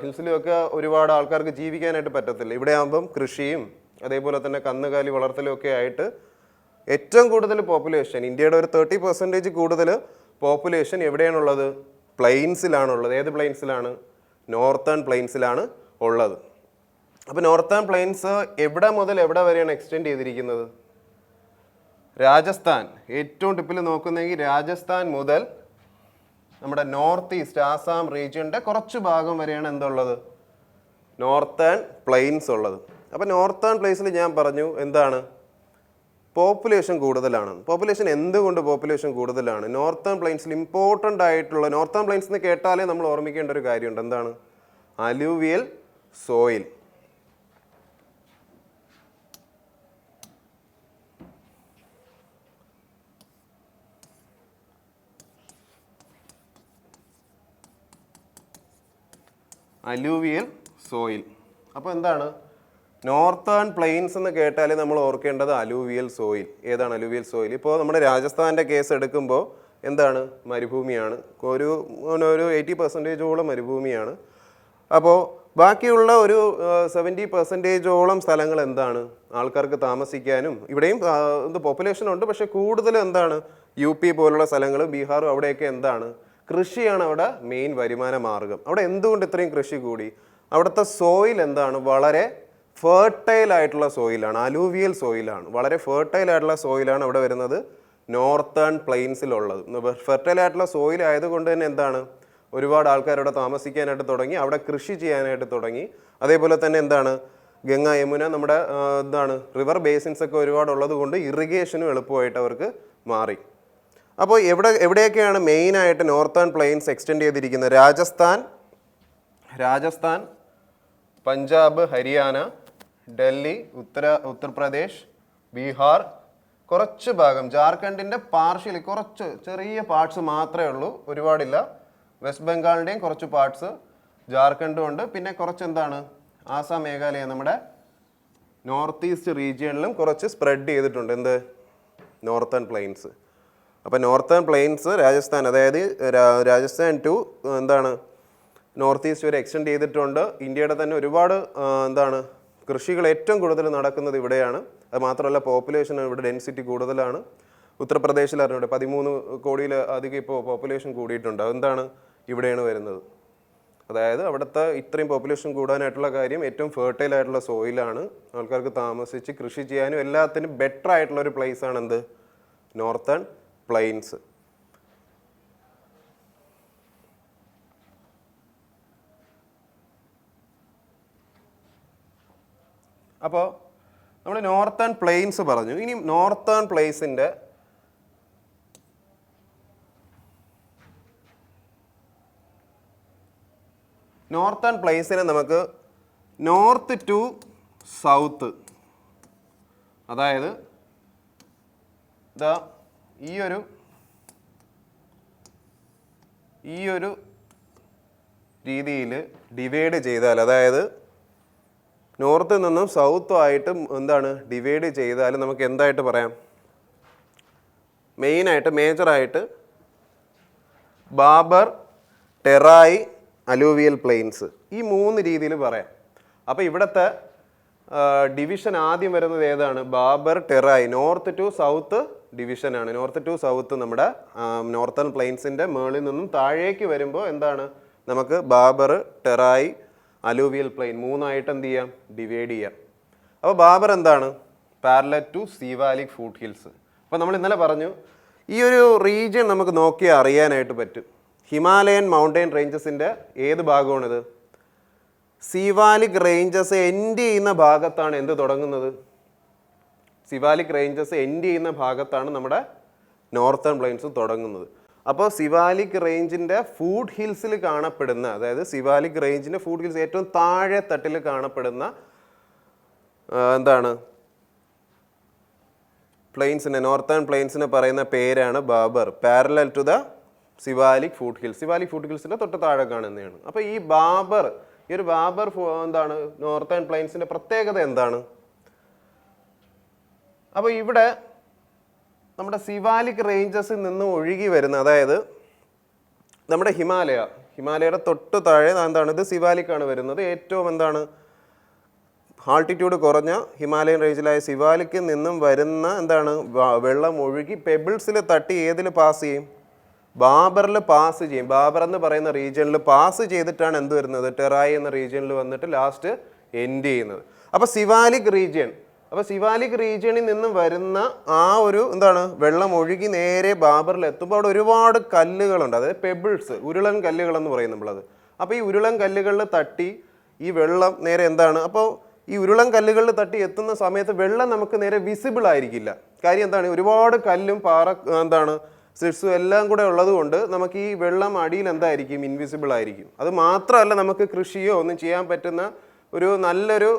ഹിൽസിലും ഒക്കെ ഒരുപാട് ആൾക്കാർക്ക് ജീവിക്കാനായിട്ട് പറ്റത്തില്ല. ഇവിടെ ആകുമ്പം കൃഷിയും അതേപോലെ തന്നെ കന്നുകാലി വളർത്തലും ഒക്കെ ആയിട്ട് ഏറ്റവും കൂടുതൽ പോപ്പുലേഷൻ ഇന്ത്യയുടെ ഒരു 30% കൂടുതൽ പോപ്പുലേഷൻ എവിടെയാണുള്ളത്? പ്ലെയിൻസിലാണുള്ളത്. ഏത് പ്ലെയിൻസിലാണ്? നോർത്തേൺ പ്ലെയിൻസിലാണ് ഉള്ളത്. അപ്പോൾ നോർത്തേൺ പ്ലെയിൻസ് എവിടെ മുതൽ എവിടെ വരെയാണ് എക്സ്റ്റെൻഡ് ചെയ്തിരിക്കുന്നത്? രാജസ്ഥാൻ ഏറ്റവും ടിപ്പിൽ നോക്കുന്നെങ്കിൽ രാജസ്ഥാൻ മുതൽ നമ്മുടെ നോർത്ത് ഈസ്റ്റ് ആസാം റീജിയൻ്റെ കുറച്ച് ഭാഗം വരെയാണ് എന്തുള്ളത്? നോർത്തേൺ പ്ലെയിൻസ് ഉള്ളത്. അപ്പോൾ നോർത്തേൺ പ്ലേസിൽ ഞാൻ പറഞ്ഞു എന്താണ് പോപ്പുലേഷൻ കൂടുതലാണ്. പോപ്പുലേഷൻ എന്തുകൊണ്ട് പോപ്പുലേഷൻ കൂടുതലാണ്? നോർത്തേൺ പ്ലെയിൻസിൽ ഇമ്പോർട്ടൻ്റ് ആയിട്ടുള്ള നോർത്തേൺ പ്ലെയിൻസ് എന്ന് കേട്ടാലേ നമ്മൾ ഓർമ്മിക്കേണ്ട ഒരു കാര്യമുണ്ട്. എന്താണ്? Alluvial soil. Alluvial soil. അപ്പോൾ എന്താണ് നോർത്തേൺ പ്ലെയിൻസ് എന്ന് കേട്ടാൽ നമ്മൾ ഓർക്കേണ്ടത് അലൂവിയൽ സോയിൽ. ഏതാണ് അലൂവിയൽ സോയിൽ? ഇപ്പോൾ നമ്മുടെ രാജസ്ഥാൻ്റെ കേസ് എടുക്കുമ്പോൾ എന്താണ് മരുഭൂമിയാണ്. ഒരു 80% മരുഭൂമിയാണ്. അപ്പോൾ ബാക്കിയുള്ള ഒരു 70% സ്ഥലങ്ങൾ എന്താണ് ആൾക്കാർക്ക് താമസിക്കാനും ഇവിടെയും പോപ്പുലേഷൻ ഉണ്ട്. പക്ഷേ കൂടുതൽ എന്താണ് UP പോലുള്ള സ്ഥലങ്ങൾ, ബീഹാറും അവിടെയൊക്കെ എന്താണ് കൃഷിയാണ് അവിടെ മെയിൻ വരുമാന മാർഗം. അവിടെ എന്തുകൊണ്ട് ഇത്രയും കൃഷി കൂടി? അവിടുത്തെ സോയിൽ എന്താണ് വളരെ ഫെർട്ടൈൽ ആയിട്ടുള്ള സോയിലാണ്. അലൂവിയൽ സോയിലാണ്. വളരെ ഫെർട്ടൈൽ ആയിട്ടുള്ള സോയിലാണ് അവിടെ വരുന്നത് നോർത്തേൺ പ്ലെയിൻസിലുള്ളത്. ഫെർട്ടൈൽ ആയിട്ടുള്ള സോയിൽ ആയതുകൊണ്ട് തന്നെ എന്താണ് ഒരുപാട് ആൾക്കാർ അവിടെ താമസിക്കാനായിട്ട് തുടങ്ങി, അവിടെ കൃഷി ചെയ്യാനായിട്ട് തുടങ്ങി. അതേപോലെ തന്നെ എന്താണ് ഗംഗ യമുന നമ്മുടെ എന്താണ് റിവർ ബേസിൻസ് ഒക്കെ ഒരുപാടുള്ളത് കൊണ്ട് ഇറിഗേഷനും എളുപ്പമായിട്ട് അവർക്ക് മാറി. അപ്പോൾ എവിടെയൊക്കെയാണ് മെയിനായിട്ട് നോർത്തേൺ പ്ലെയിൻസ് എക്സ്റ്റെൻഡ് ചെയ്തിരിക്കുന്നത്? രാജസ്ഥാൻ, പഞ്ചാബ്, ഹരിയാന, ഡൽഹി, ഉത്തർപ്രദേശ്, ബീഹാർ, കുറച്ച് ഭാഗം ജാർഖണ്ഡിൻ്റെ പാർഷ്യലി കുറച്ച് ചെറിയ പാർട്സ് മാത്രമേ ഉള്ളൂ, ഒരുപാടില്ല. വെസ്റ്റ് ബംഗാളിൻ്റെയും കുറച്ച് പാർട്സ് ജാർഖണ്ഡും ഉണ്ട്. പിന്നെ കുറച്ച് എന്താണ് ആസാം, മേഘാലയ നമ്മുടെ നോർത്ത് ഈസ്റ്റ് റീജിയണിലും കുറച്ച് സ്പ്രെഡ് ചെയ്തിട്ടുണ്ട്. എന്ത് നോർത്തേൺ പ്ലെയിൻസ്. അപ്പോൾ നോർത്തേൺ പ്ലെയിൻസ് രാജസ്ഥാൻ, അതായത് രാജസ്ഥാൻ ടു എന്താണ് നോർത്ത് ഈസ്റ്റ് വരെ എക്സ്റ്റെൻഡ് ചെയ്തിട്ടുണ്ട്. ഇന്ത്യയുടെ തന്നെ ഒരുപാട് എന്താണ് കൃഷികൾ ഏറ്റവും കൂടുതൽ നടക്കുന്നത് ഇവിടെയാണ്. അത് മാത്രമല്ല പോപ്പുലേഷൻ ഇവിടെ ഡെൻസിറ്റി കൂടുതലാണ്. ഉത്തർപ്രദേശിൽ അറിഞ്ഞൂടെ 13 കോടിയിൽ അധികം ഇപ്പോൾ പോപ്പുലേഷൻ കൂടിയിട്ടുണ്ട്. അതെന്താണ് ഇവിടെയാണ് വരുന്നത്. അതായത് അവിടുത്തെ ഇത്രയും പോപ്പുലേഷൻ കൂടാനായിട്ടുള്ള കാര്യം ഏറ്റവും ഫെർട്ടൈൽ ആയിട്ടുള്ള സോയിലാണ്. ആൾക്കാർക്ക് താമസിച്ച് കൃഷി ചെയ്യാനും എല്ലാത്തിനും ബെറ്റർ ആയിട്ടുള്ള ഒരു പ്ലേസ് ആണ് എന്ത് നോർത്തേൺ പ്ലെയിൻസ്. അപ്പോൾ നമ്മൾ നോർത്തേൺ പ്ലെയിൻസ് പറഞ്ഞു. ഇനി നോർത്തേൺ പ്ലെയിൻസിൻ്റെ നോർത്തേൺ പ്ലെയിൻസിനെ നമുക്ക് നോർത്ത് ടു സൗത്ത്, അതായത് ഈ ഒരു രീതിയിൽ ഡിവൈഡ് ചെയ്താൽ, അതായത് നോർത്തിൽ നിന്നും സൗത്തും ആയിട്ട് എന്താണ് ഡിവൈഡ് ചെയ്താൽ നമുക്ക് എന്തായിട്ട് പറയാം? മെയിനായിട്ട് മേജറായിട്ട് ബാബർ, ടെറായി, അലൂവിയൽ പ്ലെയിൻസ്, ഈ 3 രീതിയിൽ പറയാം. അപ്പോൾ ഇവിടുത്തെ ഡിവിഷൻ ആദ്യം വരുന്നത് ഏതാണ്? Bhabar, Terai, north to south ഡിവിഷനാണ്. നോർത്ത് ടു സൗത്ത് നമ്മുടെ നോർത്തേൺ പ്ലെയിൻസിൻ്റെ മുകളിൽ നിന്നും താഴേക്ക് വരുമ്പോൾ എന്താണ് നമുക്ക് ബാബർ, ടെറായി, അലൂവിയൽ പ്ലെയിൻ 3ആയിട്ട് എന്ത് ചെയ്യാം? ഡിവൈഡ് ചെയ്യാം. അപ്പോൾ ബാബർ എന്താണ്? Parallel to Siwalik foot hills. അപ്പോൾ നമ്മൾ ഇന്നലെ പറഞ്ഞു ഈ ഒരു റീജിയൻ നമുക്ക് നോക്കിയാൽ അറിയാനായിട്ട് പറ്റും. ഹിമാലയൻ മൗണ്ടൻ റേഞ്ചസിൻ്റെ ഏത് ഭാഗമാണിത്? സിവാലിക് റേഞ്ചസ് എൻഡ് ചെയ്യുന്ന ഭാഗത്താണ് എന്ത് തുടങ്ങുന്നത്? സിവാലിക് റേഞ്ചസ് എൻഡ് ചെയ്യുന്ന ഭാഗത്താണ് നമ്മുടെ നോർത്തേൺ പ്ലെയിൻസ് തുടങ്ങുന്നത്. അപ്പോൾ സിവാലിക് റേഞ്ചിൻ്റെ ഫൂട്ട് ഹിൽസിൽ കാണപ്പെടുന്ന, അതായത് സിവാലിക് റേഞ്ചിൻ്റെ ഫൂട്ട് ഹിൽസ് ഏറ്റവും താഴെ തട്ടിൽ കാണപ്പെടുന്ന എന്താണ് പ്ലെയിൻസിനെ, നോർത്തേൺ പ്ലെയിൻസിനെ പറയുന്ന പേരാണ് Bhabar. Parallel to the Siwalik foot hills. Siwalik foot ഹിൽസിൻ്റെ തൊട്ട് താഴെ കാണുന്നതാണ്. അപ്പോൾ ഈ ബാബർ, ഈ ഒരു ബാബർ എന്താണ് നോർത്തേൺ പ്ലെയിൻസിൻ്റെ പ്രത്യേകത എന്താണ്? അപ്പോൾ ഇവിടെ നമ്മുടെ സിവാലിക് റേഞ്ചസിൽ നിന്ന് ഒഴുകി വരുന്ന, അതായത് നമ്മുടെ ഹിമാലയയുടെ തൊട്ട് താഴെ എന്താണ്, ഇത് സിവാലിക്കാണ് വരുന്നത്. ഏറ്റവും എന്താണ് ആൾട്ടിറ്റ്യൂഡ് കുറഞ്ഞ ഹിമാലയൻ റേഞ്ചിലായ സിവാലിക്കിൽ നിന്നും വരുന്ന എന്താണ് വെള്ളം ഒഴുകി പെബിൾസിൽ തട്ടി ഏതിൽ പാസ് ചെയ്യും? ബാബറിൽ പാസ് ചെയ്യും. ബാബർ എന്ന് പറയുന്ന റീജിയനിൽ പാസ് ചെയ്തിട്ടാണ് എന്ത് വരുന്നത്? ടെറായി എന്ന റീജിയനിൽ വന്നിട്ട് ലാസ്റ്റ് എൻഡ് ചെയ്യുന്നത്. അപ്പോൾ സിവാലിക് റീജിയണിൽ നിന്നും വരുന്ന ആ ഒരു എന്താണ് വെള്ളം ഒഴുകി നേരെ ബാബറിൽ എത്തുമ്പോൾ അവിടെ ഒരുപാട് കല്ലുകളുണ്ട്, അതായത് പെബിൾസ്, ഉരുളൻ കല്ലുകൾ എന്ന് പറയും നമ്മളത്. അപ്പോൾ ഈ ഉരുളൻ കല്ലുകളിൽ തട്ടി ഈ വെള്ളം നേരെ എന്താണ്, അപ്പോൾ ഈ ഉരുളൻ കല്ലുകളിൽ തട്ടി എത്തുന്ന സമയത്ത് വെള്ളം നമുക്ക് നേരെ വിസിബിൾ ആയിരിക്കില്ല. കാര്യം എന്താണ്, ഒരുപാട് കല്ലും പാറ എന്താണ് സിഡ്സും എല്ലാം കൂടെ ഉള്ളത് കൊണ്ട് നമുക്ക് ഈ വെള്ളം അടിയിൽ എന്തായിരിക്കും, ഇൻവിസിബിൾ ആയിരിക്കും. അത് മാത്രമല്ല നമുക്ക് കൃഷിയോ ഒന്നും ചെയ്യാൻ പറ്റുന്ന ഒരു നല്ലൊരു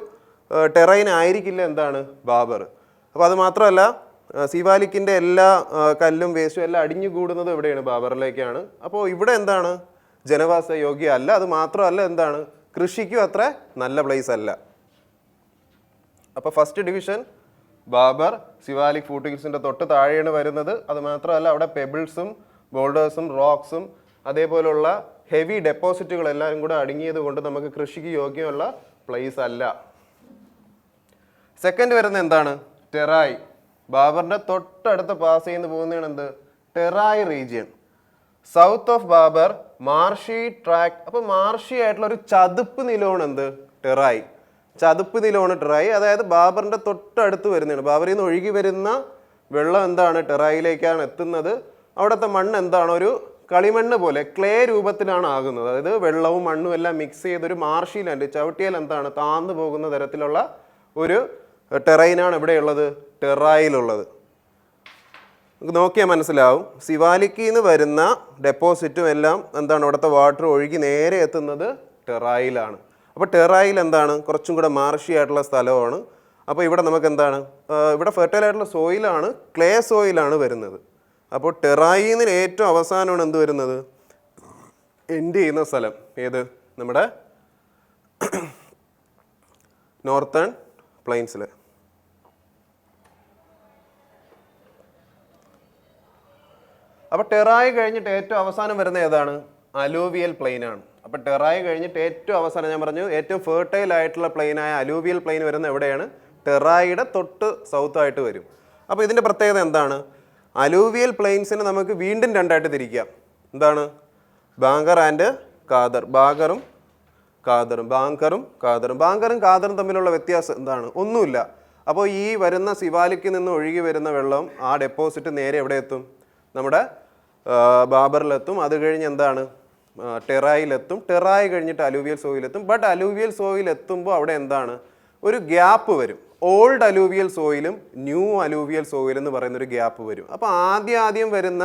ടെറൈൻ ആയിരിക്കില്ല എന്താണ് ബാബർ. അപ്പോൾ അത് മാത്രമല്ല സിവാലിക്കിൻ്റെ എല്ലാ കല്ലും വേസ്റ്റും എല്ലാം അടിഞ്ഞു കൂടുന്നത് എവിടെയാണ്? ബാബറിലേക്കാണ്. അപ്പോൾ ഇവിടെ എന്താണ് ജനവാസ യോഗ്യ അല്ല. അത് മാത്രമല്ല എന്താണ് കൃഷിക്കും അത്ര നല്ല പ്ലേസ് അല്ല. അപ്പോൾ first division Bhabar, Siwalik foot ഹിൽസിൻ്റെ തൊട്ട് താഴെയാണ് വരുന്നത്. അത് മാത്രമല്ല അവിടെ പെബിൾസും ബോൾഡേഴ്സും റോക്സും അതേപോലുള്ള ഹെവി ഡെപ്പോസിറ്റുകൾ എല്ലാവരും കൂടെ അടങ്ങിയത് കൊണ്ട് നമുക്ക് കൃഷിക്ക് യോഗ്യമുള്ള പ്ലേസ് അല്ല. സെക്കൻഡ് വരുന്നത് എന്താണ്? ടെറായ്. ബാബറിൻ്റെ തൊട്ടടുത്ത് പാസ് ചെയ്യുന്ന പോകുന്നതാണ് എന്ത്? Terai region. South of Bhabar marshy tract. അപ്പോൾ മാർഷി ആയിട്ടുള്ള ഒരു ചതുപ്പ് നിലമാണ് എന്ത്? ടെറായ്. ചതുപ്പ് നിലമാണ് ടെറായ്. അതായത് ബാബറിൻ്റെ തൊട്ടടുത്ത് വരുന്നതാണ്. ബാബറിൽ നിന്ന് ഒഴുകി വരുന്ന വെള്ളം എന്താണ് ടെറായിലേക്കാണ് എത്തുന്നത്. അവിടുത്തെ മണ്ണ് എന്താണ്, ഒരു കളിമണ്ണ് പോലെ ക്ലേ രൂപത്തിലാണ് ആകുന്നത്. അതായത് വെള്ളവും മണ്ണും എല്ലാം മിക്സ് ചെയ്തൊരു മാർഷി ലാൻഡ്, ചവിട്ടിയാൽ എന്താണ് താന്നു പോകുന്ന തരത്തിലുള്ള ഒരു ടെറൈനാണ് എവിടെയുള്ളത്? ടെറായിലുള്ളത്. നോക്കിയാൽ മനസ്സിലാവും. സിവാലിക്കിൽ നിന്ന് വരുന്ന ഡെപ്പോസിറ്റും എല്ലാം എന്താണ് അവിടുത്തെ വാട്ടർ ഒഴുകി നേരെ എത്തുന്നത് ടെറായിലാണ്. അപ്പോൾ ടെറായിൽ എന്താണ് കുറച്ചും കൂടെ മാർഷി ആയിട്ടുള്ള സ്ഥലമാണ്. അപ്പോൾ ഇവിടെ നമുക്ക് എന്താണ് ഇവിടെ ഫെർട്ടൈൽ ആയിട്ടുള്ള സോയിലാണ്, ക്ലേ സോയിലാണ് വരുന്നത്. അപ്പോൾ ടെറായിൽ നിന്ന് ഏറ്റവും അവസാനമാണ് എന്ത് വരുന്നത്? എൻഡ് ചെയ്യുന്ന സ്ഥലം ഏത്? നമ്മുടെ നോർത്തേൺ പ്ലെയിൻസിൽ. അപ്പോൾ ടെറായി കഴിഞ്ഞിട്ട് ഏറ്റവും അവസാനം വരുന്ന ഏതാണ്? അലൂവിയൽ പ്ലെയിൻ ആണ്. അപ്പോൾ ടെറായി കഴിഞ്ഞിട്ട് ഏറ്റവും അവസാനം ഞാൻ പറഞ്ഞു ഏറ്റവും ഫെർട്ടൈൽ ആയിട്ടുള്ള പ്ലെയിനായ അലൂവിയൽ പ്ലെയിൻ വരുന്ന എവിടെയാണ്? ടെറായിയുടെ തൊട്ട് സൗത്ത് ആയിട്ട് വരും. അപ്പോൾ ഇതിൻ്റെ പ്രത്യേകത എന്താണ്? അലൂവിയൽ പ്ലെയിൻസിനെ നമുക്ക് വീണ്ടും രണ്ടായിട്ട് തിരിക്കാം. എന്താണ്? ബാങ്കർ ആൻഡ് കാദർ. ബാങ്കറും കാദറും തമ്മിലുള്ള വ്യത്യാസം എന്താണ്? ഒന്നുമില്ല. അപ്പോൾ ഈ വരുന്ന സിവാലിക്കിൽ നിന്ന് ഒഴുകി വരുന്ന വെള്ളം ആ ഡെപ്പോസിറ്റ് നേരെ എവിടെ എത്തും? നമ്മുടെ ബാബറിലെത്തും. അത് കഴിഞ്ഞ് എന്താണ് ടെറായിലെത്തും. ടെറായി കഴിഞ്ഞിട്ട് അലൂവിയൽ സോയിലെത്തും. ബട്ട് അലൂവിയൽ സോയിൽ എത്തുമ്പോൾ അവിടെ എന്താണ് ഒരു ഗ്യാപ്പ് വരും. ഓൾഡ് അലൂവിയൽ സോയിലും ന്യൂ അലൂവിയൽ സോയിൽ എന്ന് പറയുന്നൊരു ഗ്യാപ്പ് വരും. അപ്പോൾ ആദ്യം വരുന്ന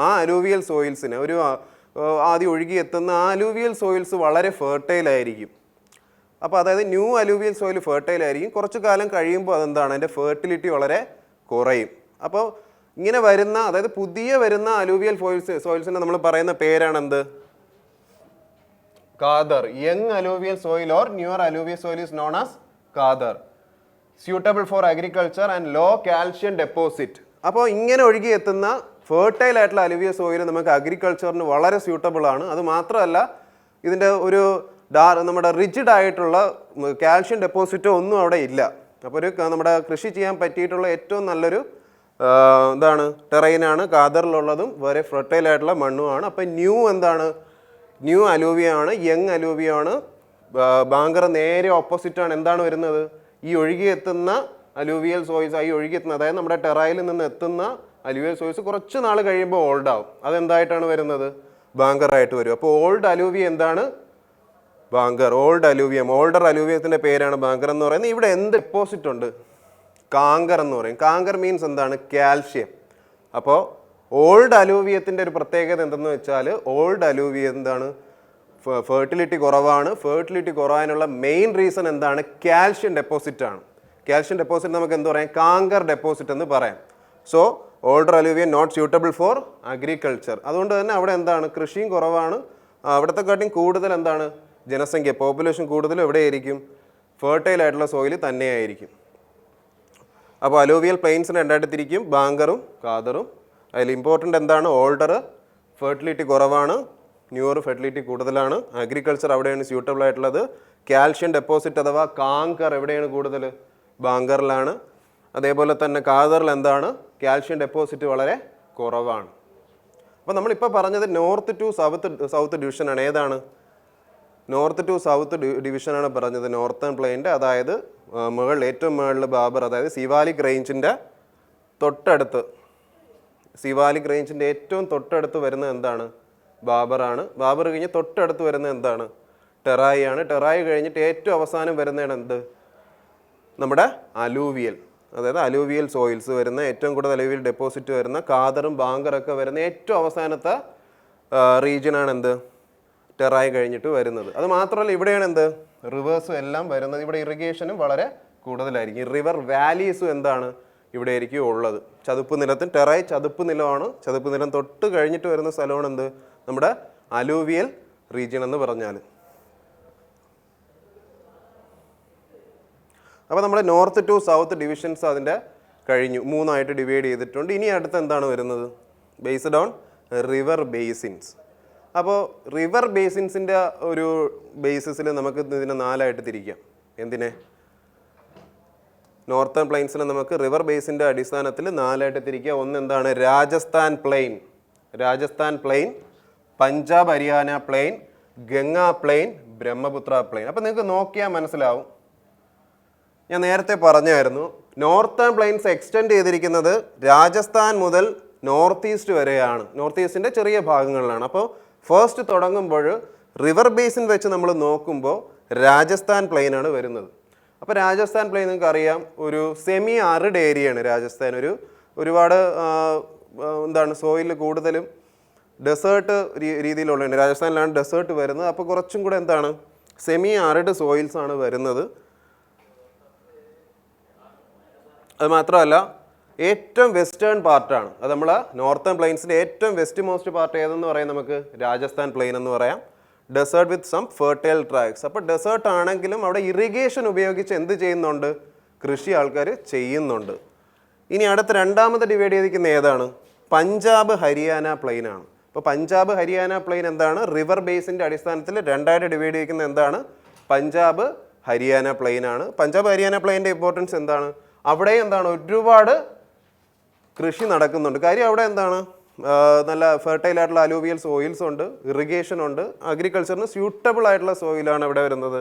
ആ അലൂവിയൽ സോയിൽസിന് ഒരു ആദ്യം ഒഴുകി എത്തുന്ന ആ അലൂവിയൽ സോയിൽസ് വളരെ ഫെർട്ടൈൽ ആയിരിക്കും. അപ്പോൾ അതായത് ന്യൂ അലൂവിയൽ സോയിൽ ഫെർട്ടൈൽ ആയിരിക്കും. കുറച്ച് കാലം കഴിയുമ്പോൾ അതെന്താണ് അതിൻ്റെ ഫെർട്ടിലിറ്റി വളരെ കുറയും. അപ്പോൾ ഇങ്ങനെ വരുന്ന അതായത് പുതിയ വരുന്ന അലൂവിയൽ സോയിൽസിനെ നമ്മൾ പറയുന്ന പേരാണ് എന്ത്? Khadar. Young alluvial soil or newer alluvial soil is known as Khadar. Suitable for agriculture and low calcium deposit. അപ്പോൾ ഇങ്ങനെ ഒഴുകി എത്തുന്ന ഫെർട്ടൈൽ ആയിട്ടുള്ള അലൂവിയൽ സോയിൽ നമുക്ക് അഗ്രികൾച്ചറിന് വളരെ സ്യൂട്ടബിൾ ആണ്. അത് മാത്രമല്ല ഇതിൻ്റെ ഒരു നമ്മുടെ റിജിഡ് ആയിട്ടുള്ള കാൽഷ്യം ഡെപ്പോസിറ്റോ ഒന്നും അവിടെ ഇല്ല. അപ്പോൾ ഒരു നമ്മുടെ കൃഷി ചെയ്യാൻ പറ്റിയിട്ടുള്ള ഏറ്റവും നല്ലൊരു എന്താണ് ടെറൈനാണ് കാദറിലുള്ളതും വളരെ ഫെർട്ടൈൽ ആയിട്ടുള്ള മണ്ണുമാണ്. അപ്പോൾ ന്യൂ അലൂവിയാണ്, യങ് അലൂവിയാണ്. ബാങ്കർ നേരെ ഓപ്പോസിറ്റാണ്. എന്താണ് വരുന്നത്? ഈ ഒഴുകിയെത്തുന്ന അലൂവിയൽ സോയിൽസ്, ഈ ഒഴുകിയെത്തുന്ന അതായത് നമ്മുടെ ടെറൈനിൽ നിന്ന് എത്തുന്ന അലൂവിയൽ സോയിൽസ് കുറച്ച് നാൾ കഴിയുമ്പോൾ ഓൾഡ് ആവും. അതെന്തായിട്ടാണ് വരുന്നത്? ബാങ്കറായിട്ട് വരും. അപ്പോൾ ഓൾഡ് അലൂവിയ എന്താണ്? ബാങ്കർ. ഓൾഡ് അലൂവിയം, ഓൾഡർ അലൂവിയത്തിൻ്റെ പേരാണ് ബാങ്കർ എന്ന് പറയുന്നത്. ഇവിടെ എന്ത് ഡെപ്പോസിറ്റ് ഉണ്ട്? കാങ്കർ എന്ന് പറയും. കാങ്കർ മീൻസ് എന്താണ്? കാൽഷ്യം. അപ്പോൾ ഓൾഡ് അലൂവിയത്തിൻ്റെ ഒരു പ്രത്യേകത എന്തെന്ന് വെച്ചാൽ ഓൾഡ് അലൂവിയം എന്താണ്? ഫെർട്ടിലിറ്റി കുറവാണ്. ഫെർട്ടിലിറ്റി കുറവാനുള്ള മെയിൻ റീസൺ എന്താണ്? കാൽഷ്യം ഡെപ്പോസിറ്റ് ആണ്. കാൽഷ്യം ഡെപ്പോസിറ്റ് നമുക്ക് എന്ത് പറയാം? കാങ്കർ ഡെപ്പോസിറ്റ് എന്ന് പറയാം. So older alluvium not suitable for agriculture. അതുകൊണ്ട് തന്നെ അവിടെ എന്താണ്? കൃഷിയും കുറവാണ്. അവിടുത്തെ കാട്ടിയും കൂടുതൽ എന്താണ്? ജനസംഖ്യ, പോപ്പുലേഷൻ കൂടുതലും എവിടെയായിരിക്കും? ഫെർട്ടൈൽ ആയിട്ടുള്ള സോയിൽ തന്നെയായിരിക്കും. അപ്പോൾ അലൂവിയൽ പ്ലെയിൻസിന് രണ്ടായിട്ട് തിരിക്കും, ബാങ്കറും കാദറും. അതിൽ ഇമ്പോർട്ടൻ്റ് എന്താണ്? ഓൾഡർ ഫെർട്ടിലിറ്റി കുറവാണ്, ന്യൂവർ ഫെർട്ടിലിറ്റി കൂടുതലാണ്. അഗ്രികൾച്ചർ അവിടെയാണ് സ്യൂട്ടബിൾ ആയിട്ടുള്ളത്. കാൽഷ്യം ഡെപ്പോസിറ്റ് അഥവാ കാങ്കർ എവിടെയാണ് കൂടുതൽ? ബാങ്കറിലാണ്. അതേപോലെ തന്നെ കാദറിൽ എന്താണ്? കാൽഷ്യം ഡെപ്പോസിറ്റ് വളരെ കുറവാണ്. അപ്പോൾ നമ്മളിപ്പോൾ പറഞ്ഞത് നോർത്ത് ടു സൗത്ത് ഡിവിഷനാണ്. ഏതാണ്? നോർത്ത് ടു സൗത്ത് ഡിവിഷനാണ് പറഞ്ഞത്. നോർത്തേൺ പ്ലെയിൻ്റെ, അതായത് ഏറ്റവും മുകളിൽ ബാബർ, അതായത് സിവാലിക് റേഞ്ചിൻ്റെ തൊട്ടടുത്ത്, സിവാലിക് റേഞ്ചിൻ്റെ ഏറ്റവും തൊട്ടടുത്ത് വരുന്നത് എന്താണ്? ബാബറാണ്. ബാബർ കഴിഞ്ഞ് തൊട്ടടുത്ത് വരുന്നത് എന്താണ്? ടെറായി ആണ്. ടെറായി കഴിഞ്ഞിട്ട് ഏറ്റവും അവസാനം വരുന്നതാണ് എന്ത്? നമ്മുടെ അലൂവിയൽ, അതായത് അലൂവിയൽ സോയിൽസ് വരുന്ന, ഏറ്റവും കൂടുതൽ അലൂവിയൽ ഡെപ്പോസിറ്റ് വരുന്ന, കാദറും ബാങ്കറൊക്കെ വരുന്ന ഏറ്റവും അവസാനത്തെ റീജിയനാണ് എന്ത്? ടെറായി കഴിഞ്ഞിട്ട് വരുന്നത്. അത് മാത്രമല്ല ഇവിടെയാണ് എന്ത്? റിവേഴ്സും എല്ലാം വരുന്നത്. ഇവിടെ ഇറിഗേഷനും വളരെ കൂടുതലായിരിക്കും. റിവർ വാലീസും എന്താണ്? ഇവിടെ ആയിരിക്കും ഉള്ളത്. ചതുപ്പ് നിലത്തിന്, ടെറായി ചതുപ്പ് നിലമാണ്. ചതുപ്പ് നിലം തൊട്ട് കഴിഞ്ഞിട്ട് വരുന്ന സ്ഥലമാണ് എന്ത്? നമ്മുടെ അലൂവിയൽ റീജിയൻ എന്ന് പറഞ്ഞാൽ. അപ്പോൾ നമ്മൾ നോർത്ത് ടു സൗത്ത് ഡിവിഷൻസ് അതിൻ്റെ കഴിഞ്ഞു, 3ആയിട്ട് ഡിവൈഡ് ചെയ്തിട്ടുണ്ട്. ഇനി അടുത്ത് എന്താണ് വരുന്നത്? Based on river basins. അപ്പോൾ റിവർ ബേസിൻസിൻ്റെ ഒരു ബേസിസിൽ നമുക്ക് ഇതിനെ 4ആയിട്ട് തിരിക്കാം. എന്തിനെ? നോർത്തേൺ പ്ലെയിൻസിനെ നമുക്ക് റിവർ ബേസിൻ്റെ അടിസ്ഥാനത്തിൽ 4ആയിട്ട് തിരിക്കുക. ഒന്ന് എന്താണ്? Rajasthan plain, Rajasthan plain, Punjab Haryana plain, Ganga plain, Brahmaputra plain. അപ്പോൾ നിങ്ങൾക്ക് നോക്കിയാൽ മനസ്സിലാവും. ഞാൻ നേരത്തെ പറഞ്ഞായിരുന്നു, നോർത്തേൺ പ്ലെയിൻസ് എക്സ്റ്റെൻഡ് ചെയ്തിരിക്കുന്നത് രാജസ്ഥാൻ മുതൽ നോർത്ത് ഈസ്റ്റ് വരെയാണ്. നോർത്ത് ഈസ്റ്റിൻ്റെ ചെറിയ ഭാഗങ്ങളിലാണ്. അപ്പോൾ ഫസ്റ്റ് തുടങ്ങുമ്പോൾ റിവർ ബേസിൻ വെച്ച് നമ്മൾ നോക്കുമ്പോൾ രാജസ്ഥാൻ പ്ലെയിനാണ് വരുന്നത്. അപ്പോൾ രാജസ്ഥാൻ പ്ലെയിൻ നിങ്ങൾക്ക് അറിയാം, ഒരു സെമി ആറിഡ് ഏരിയയാണ് രാജസ്ഥാൻ. ഒരുപാട് എന്താണ്, സോയിൽ കൂടുതലും ഡെസേർട്ട് രീതിയിലുള്ളതാണ്. രാജസ്ഥാനിലാണ് ഡെസേർട്ട് വരുന്നത്. അപ്പോൾ കുറച്ചും കൂടെ എന്താണ്, സെമി ആറിഡ് സോയിൽസ് ആണ് വരുന്നത്. അത് മാത്രമല്ല ഏറ്റവും വെസ്റ്റേൺ പാർട്ടാണ്. അത് നമ്മൾ നോർത്തേൺ പ്ലെയിൻസിൻ്റെ ഏറ്റവും വെസ്റ്റ് മോസ്റ്റ് പാർട്ട് ഏതെന്ന് പറയാം? നമുക്ക് രാജസ്ഥാൻ പ്ലെയിൻ എന്ന് പറയാം. Desert with some fertile tracts. അപ്പോൾ ഡെസേർട്ട് ആണെങ്കിലും അവിടെ ഇറിഗേഷൻ ഉപയോഗിച്ച് എന്ത് ചെയ്യുന്നുണ്ട്? കൃഷി ആൾക്കാർ ചെയ്യുന്നുണ്ട്. ഇനി അടുത്ത രണ്ടാമത് ഡിവൈഡ് ചെയ്തിരിക്കുന്ന ഏതാണ്? പഞ്ചാബ് ഹരിയാന പ്ലെയിൻ ആണ്. അപ്പോൾ പഞ്ചാബ് ഹരിയാന പ്ലെയിൻ എന്താണ്? റിവർ ബേസിൻ്റെ അടിസ്ഥാനത്തിൽ 2ആയിട്ട് ഡിവൈഡ് ചെയ്തിരിക്കുന്നത് എന്താണ്? പഞ്ചാബ് ഹരിയാന പ്ലെയിൻ ആണ്. പഞ്ചാബ് ഹരിയാന പ്ലെയിൻ്റെ ഇമ്പോർട്ടൻസ് എന്താണ്? അവിടെ എന്താണ്, ഒരുപാട് കൃഷി നടക്കുന്നുണ്ട്. കാര്യം അവിടെ എന്താണ്, നല്ല ഫെർട്ടൈൽ ആയിട്ടുള്ള അലൂവിയൽ സോയിൽസ് ഉണ്ട്, ഇറിഗേഷൻ ഉണ്ട്, അഗ്രികൾച്ചറിന് സ്യൂട്ടബിൾ ആയിട്ടുള്ള സോയിലാണ് ഇവിടെ വരുന്നത്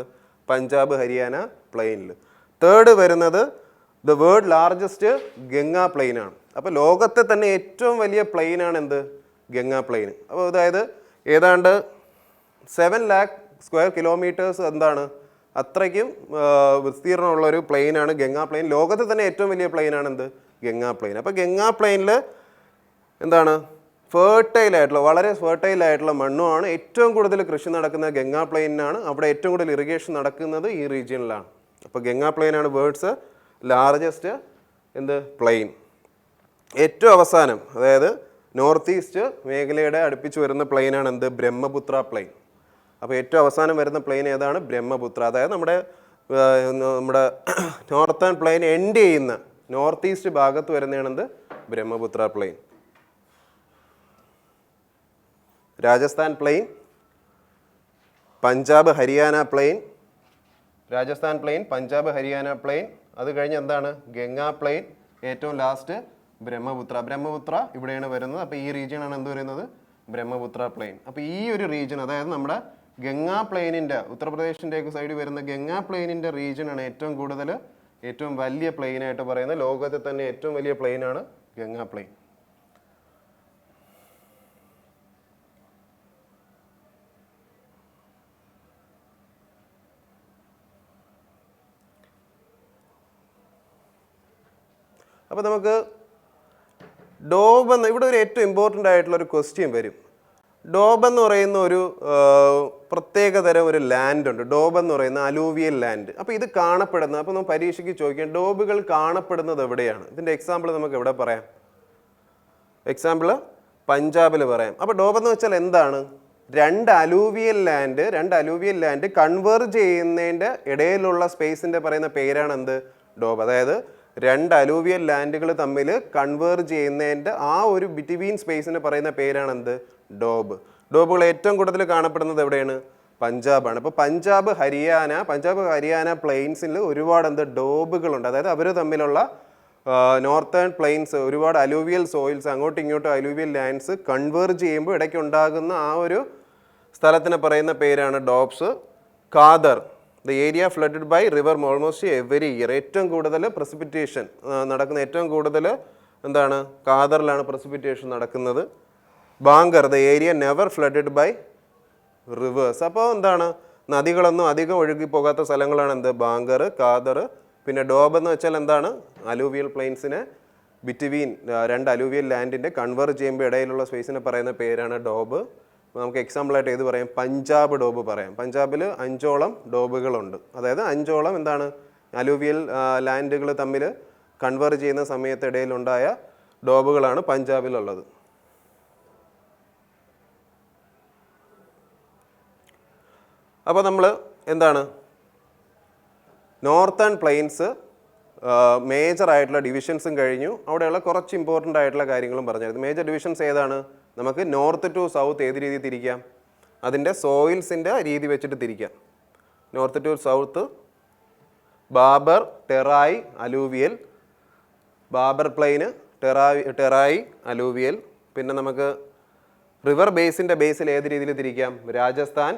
പഞ്ചാബ് ഹരിയാന പ്ലെയിനിൽ. തേർഡ് വരുന്നത് the world largest Ganga plain ആണ്. അപ്പോൾ ലോകത്തെ തന്നെ ഏറ്റവും വലിയ പ്ലെയിൻ ആണ് എന്ത്? ഗംഗാ പ്ലെയിൻ. അപ്പോൾ അതായത് ഏതാണ്ട് 7 lakh സ്ക്വയർ കിലോമീറ്റേഴ്സ് എന്താണ്, അത്രയ്ക്കും വിസ്തീർണമുള്ളൊരു പ്ലെയിനാണ് ഗംഗാ പ്ലെയിൻ. ലോകത്തെ തന്നെ ഏറ്റവും വലിയ പ്ലെയിനാണ് എന്ത്? ഗംഗാ പ്ലെയിൻ. അപ്പോൾ ഗംഗാ പ്ലെയിനിൽ എന്താണ്, ഫെർട്ടൈലായിട്ടുള്ള, വളരെ ഫെർട്ടൈലായിട്ടുള്ള മണ്ണുമാണ്. ഏറ്റവും കൂടുതൽ കൃഷി നടക്കുന്ന ഗംഗാ പ്ലെയിനാണ്. അവിടെ ഏറ്റവും കൂടുതൽ ഇറിഗേഷൻ നടക്കുന്നത് ഈ റീജിയനിലാണ്. അപ്പോൾ ഗംഗാ പ്ലെയിനാണ് വേൾഡ്സ് ലാർജസ്റ്റ് എന്ത് പ്ലെയിൻ. ഏറ്റവും അവസാനം, അതായത് നോർത്ത് ഈസ്റ്റ് മേഖലയുടെ അടുപ്പിച്ച് വരുന്ന പ്ലെയിനാണ് എന്ത്? ബ്രഹ്മപുത്ര പ്ലെയിൻ. അപ്പോൾ ഏറ്റവും അവസാനം വരുന്ന പ്ലെയിൻ ഏതാണ്? ബ്രഹ്മപുത്ര. അതായത് നമ്മുടെ നോർത്തേൺ പ്ലെയിൻ എൻഡ് ചെയ്യുന്ന നോർത്ത് ഈസ്റ്റ് ഭാഗത്ത് വരുന്നതാണെന്ത്? Brahmaputra plain. Rajasthan plain, Punjab Haryana plain, Rajasthan plain, Punjab Haryana plain, അത് കഴിഞ്ഞ് എന്താണ്? ഗംഗാ പ്ലെയിൻ, ഏറ്റവും ലാസ്റ്റ് ബ്രഹ്മപുത്ര. ബ്രഹ്മപുത്ര ഇവിടെയാണ് വരുന്നത്. അപ്പോൾ ഈ റീജിയനാണ് എന്ത് വരുന്നത്? ബ്രഹ്മപുത്ര പ്ലെയിൻ. അപ്പോൾ ഈ ഒരു റീജിയൻ, അതായത് നമ്മുടെ ഗംഗാ പ്ലെയിനിൻ്റെ, ഉത്തർപ്രദേശിൻ്റെയൊക്കെ സൈഡിൽ വരുന്ന ഗംഗാ പ്ലെയിനിൻ്റെ റീജിയനാണ് ഏറ്റവും വലിയ പ്ലെയിനായിട്ട് പറയുന്നത്. ലോകത്തെ തന്നെ ഏറ്റവും വലിയ പ്ലെയിനാണ് ഗംഗാ പ്ലെയിൻ. അപ്പോൾ നമുക്ക് ഡോബ് എന്ന് ഇവിടെ ഒരു ഏറ്റവും ഇമ്പോർട്ടൻ്റ് ആയിട്ടുള്ള ഒരു ക്വസ്റ്റ്യൻ വരും. ഡോബ് എന്ന് പറയുന്ന ഒരു പ്രത്യേക തരം ഒരു ലാൻഡ് ഉണ്ട്. ഡോബ് എന്ന് പറയുന്ന അലൂവിയൽ ലാൻഡ്. അപ്പോൾ ഇത് കാണപ്പെടുന്നത്, അപ്പോൾ നമ്മൾ പരീക്ഷയ്ക്ക് ചോദിക്കാം ഡോബുകൾ കാണപ്പെടുന്നത് എവിടെയാണ്? ഇതിൻ്റെ എക്സാമ്പിൾ നമുക്ക് എവിടെ പറയാം? എക്സാമ്പിൾ പഞ്ചാബിൽ പറയാം. അപ്പോൾ ഡോബ് എന്ന് വെച്ചാൽ എന്താണ്? രണ്ട് അലൂവിയൽ ലാൻഡ് കൺവേർജ് ചെയ്യുന്നതിൻ്റെ ഇടയിലുള്ള സ്പേസിൻ്റെ പറയുന്ന പേരാണ് എന്ത്? ഡോബ്. അതായത് രണ്ട് അലൂവിയൽ ലാൻഡുകൾ തമ്മിൽ കൺവേർജ് ചെയ്യുന്നതിൻ്റെ ആ ഒരു ബിറ്റ്വീൻ സ്പേസിന് പറയുന്ന പേരാണ് എന്ത്? ഡോബ്. ഡോബുകൾ ഏറ്റവും കൂടുതൽ കാണപ്പെടുന്നത് എവിടെയാണ്? പഞ്ചാബാണ്. അപ്പോൾ പഞ്ചാബ് ഹരിയാന പ്ലെയിൻസിൽ ഒരുപാട് ഡോബുകളുണ്ട്. അതായത് അവർ തമ്മിലുള്ള നോർത്തേൺ പ്ലെയിൻസ് ഒരുപാട് അലൂവിയൽ സോയിൽസ് അങ്ങോട്ടും ഇങ്ങോട്ടും അലൂവിയൽ ലാൻഡ്സ് കൺവേർജ് ചെയ്യുമ്പോൾ ഇടയ്ക്കുണ്ടാകുന്ന ആ ഒരു സ്ഥലത്തിന് പറയുന്ന പേരാണ് doabs. Khadar, the area flooded by river almost every year. ഏറ്റവും കൂടുതൽ പ്രസിപ്പിറ്റേഷൻ നടക്കുന്ന ഏറ്റവും കൂടുതൽ എന്താണ്? കാദറിലാണ് പ്രസിപ്പിറ്റേഷൻ നടക്കുന്നത്. Bhangar, the area never flooded by rivers. അപ്പോൾ എന്താണ്? നദികളൊന്നും അധികം ഒഴുകി പോകാത്ത സ്ഥലങ്ങളാണ് എന്ത്? ബാങ്കർ, കാദർ. പിന്നെ ഡോബ് എന്ന് വെച്ചാൽ എന്താണ്? അലൂവിയൽ പ്ലെയിൻസിനെ ബിറ്റ്വീൻ രണ്ട് അലൂവിയൽ ലാൻഡിൻ്റെ കൺവേർജ് ചെയ്യുമ്പോൾ ഇടയിലുള്ള സ്പേസിനെ പറയുന്ന പേരാണ് ഡോബ്. നമുക്ക് എക്സാമ്പിളായിട്ട് ഏത് പറയാം? പഞ്ചാബ് ഡോബ് പറയാം. പഞ്ചാബിൽ 5ഓളം ഡോബുകളുണ്ട്. അതായത് 5ഓളം എന്താണ്? അലൂവിയൽ ലാൻഡുകൾ തമ്മിൽ കൺവേർജ് ചെയ്യുന്ന സമയത്ത് ഇടയിലുണ്ടായ ഡോബുകളാണ് പഞ്ചാബിലുള്ളത്. അപ്പോൾ നമ്മൾ എന്താണ്? നോർത്തേൺ പ്ലെയിൻസ് മേജർ ആയിട്ടുള്ള ഡിവിഷൻസും കഴിഞ്ഞു. അവിടെയുള്ള കുറച്ച് ഇമ്പോർട്ടൻ്റ് ആയിട്ടുള്ള കാര്യങ്ങളും പറഞ്ഞായിരുന്നു. മേജർ ഡിവിഷൻസ് ഏതാണ്? നമുക്ക് നോർത്ത് ടു സൗത്ത് ഏത് രീതി തിരിക്കാം? അതിൻ്റെ സോയിൽസിൻ്റെ രീതി വെച്ചിട്ട് തിരിക്കാം. North to south Bhabar, Terai, alluvial. Bhabar plain, Terai, alluvial. പിന്നെ നമുക്ക് റിവർ ബേസിൻ്റെ ബേസിൽ ഏത് രീതിയിൽ തിരിക്കാം? രാജസ്ഥാൻ,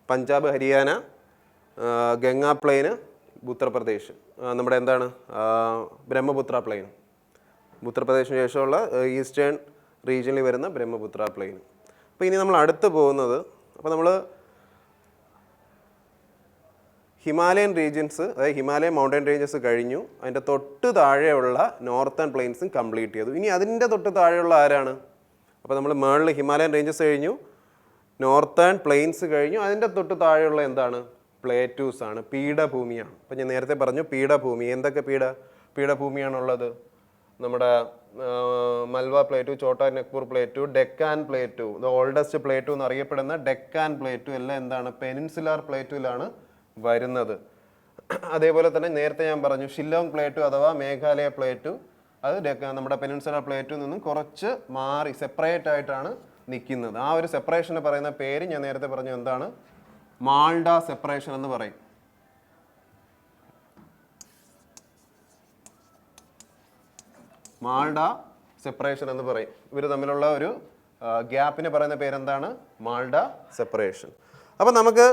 പഞ്ചാബ്, ഹരിയാന, ഗംഗാ പ്ലെയിന്, ഉത്തർപ്രദേശ്, നമ്മുടെ എന്താണ് ബ്രഹ്മപുത്ര പ്ലെയിൻ. ഉത്തർപ്രദേശിന് ശേഷമുള്ള ഈസ്റ്റേൺ റീജിയനിൽ വരുന്ന ബ്രഹ്മപുത്ര പ്ലെയിൻ. അപ്പോൾ ഇനി നമ്മൾ അടുത്ത് പോകുന്നത്, അപ്പോൾ നമ്മൾ ഹിമാലയൻ റീജിയൻസ്, അതായത് ഹിമാലയൻ മൗണ്ടൻ റേഞ്ചസ് കഴിഞ്ഞു. അതിൻ്റെ തൊട്ട് താഴെയുള്ള നോർത്തേൺ പ്ലെയിൻസും കംപ്ലീറ്റ് ചെയ്തു. ഇനി അതിൻ്റെ തൊട്ട് താഴെയുള്ള ആരാണ്? അപ്പോൾ നമ്മൾ മേളിൽ ഹിമാലയൻ റേഞ്ചസ് കഴിഞ്ഞു, നോർത്തേൺ പ്ലെയിൻസ് കഴിഞ്ഞു. അതിൻ്റെ തൊട്ട് താഴെയുള്ള എന്താണ്? പ്ലേറ്റൂസ് ആണ്, പീഠഭൂമിയാണ്. അപ്പോൾ ഞാൻ നേരത്തെ പറഞ്ഞു പീഠഭൂമി. എന്തൊക്കെ പീഠഭൂമിയാണുള്ളത്? നമ്മുടെ Malwa plateau, Chota Nagpur plateau, Deccan plateau, the oldest plateau എന്നറിയപ്പെടുന്ന ഡെക്കാൻ പ്ലേറ്റു എല്ലാം എന്താണ്? പെനിൻസുലാർ പ്ലേറ്റുവിലാണ് വരുന്നത്. അതേപോലെ തന്നെ നേരത്തെ ഞാൻ പറഞ്ഞു ഷില്ലോങ് പ്ലേറ്റു അഥവാ മേഘാലയ പ്ലേറ്റു, അത് നമ്മുടെ പെനിൻസുലാർ പ്ലേറ്റുവിൽ നിന്നും കുറച്ച് മാറി സെപ്പറേറ്റ് ആയിട്ടാണ് നിൽക്കുന്നത്. ആ ഒരു സെപ്പറേഷന് പറയുന്ന പേര് ഞാൻ നേരത്തെ പറഞ്ഞു എന്താണ്? മാൾഡ സെപ്പറേഷൻ എന്ന് പറയും. മാൾഡ സെപ്പറേഷൻ എന്ന് പറയും. ഇവർ തമ്മിലുള്ള ഒരു ഗ്യാപ്പിന് പറയുന്ന പേരെന്താണ്? മാൾഡ സെപ്പറേഷൻ. അപ്പം നമുക്ക്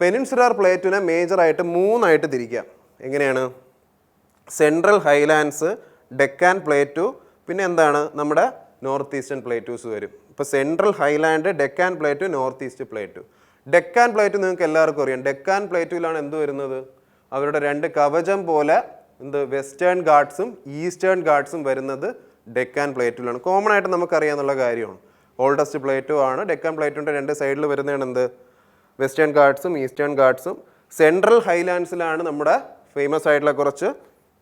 പെനിൻസുലാർ പ്ലേറ്റുവിനെ മേജറായിട്ട് 3ആയിട്ട് തിരിക്കാം. എങ്ങനെയാണ്? സെൻട്രൽ ഹൈലാൻഡ്സ്, ഡെക്കാൻ പ്ലേറ്റു, പിന്നെ എന്താണ്? നമ്മുടെ നോർത്ത് ഈസ്റ്റേൺ പ്ലേറ്റൂസ് വരും. ഇപ്പോൾ central highland, Deccan plateau, north east plateau. Deccan plateau നിങ്ങൾക്ക് എല്ലാവർക്കും അറിയാം. ഡെക്കാൻ പ്ലേറ്റുവിലാണ് എന്ത് വരുന്നത്? അവരുടെ രണ്ട് കവചം പോലെ വെസ്റ്റേൺ ഗാട്ട്സും ഈസ്റ്റേൺ ഗാട്ട്സും വരുന്നത് ഡെക്കാൻ പ്ലേറ്റുവിലാണ്. കോമൺ ആയിട്ട് നമുക്കറിയാമെന്നുള്ള കാര്യമാണ്. ഓൾഡസ്റ്റ് പ്ലേറ്റു ആണ്. ഡെക്കാൻ പ്ലേറ്റുവിൻ്റെ രണ്ട് സൈഡിൽ വരുന്നതാണ് എന്ത്? വെസ്റ്റേൺ ഗാട്ട്സും ഈസ്റ്റേൺ ഗാട്ട്സും. സെൻട്രൽ ഹൈലാൻഡ്സിലാണ് നമ്മുടെ ഫേമസ് ആയിട്ടുള്ള കുറച്ച്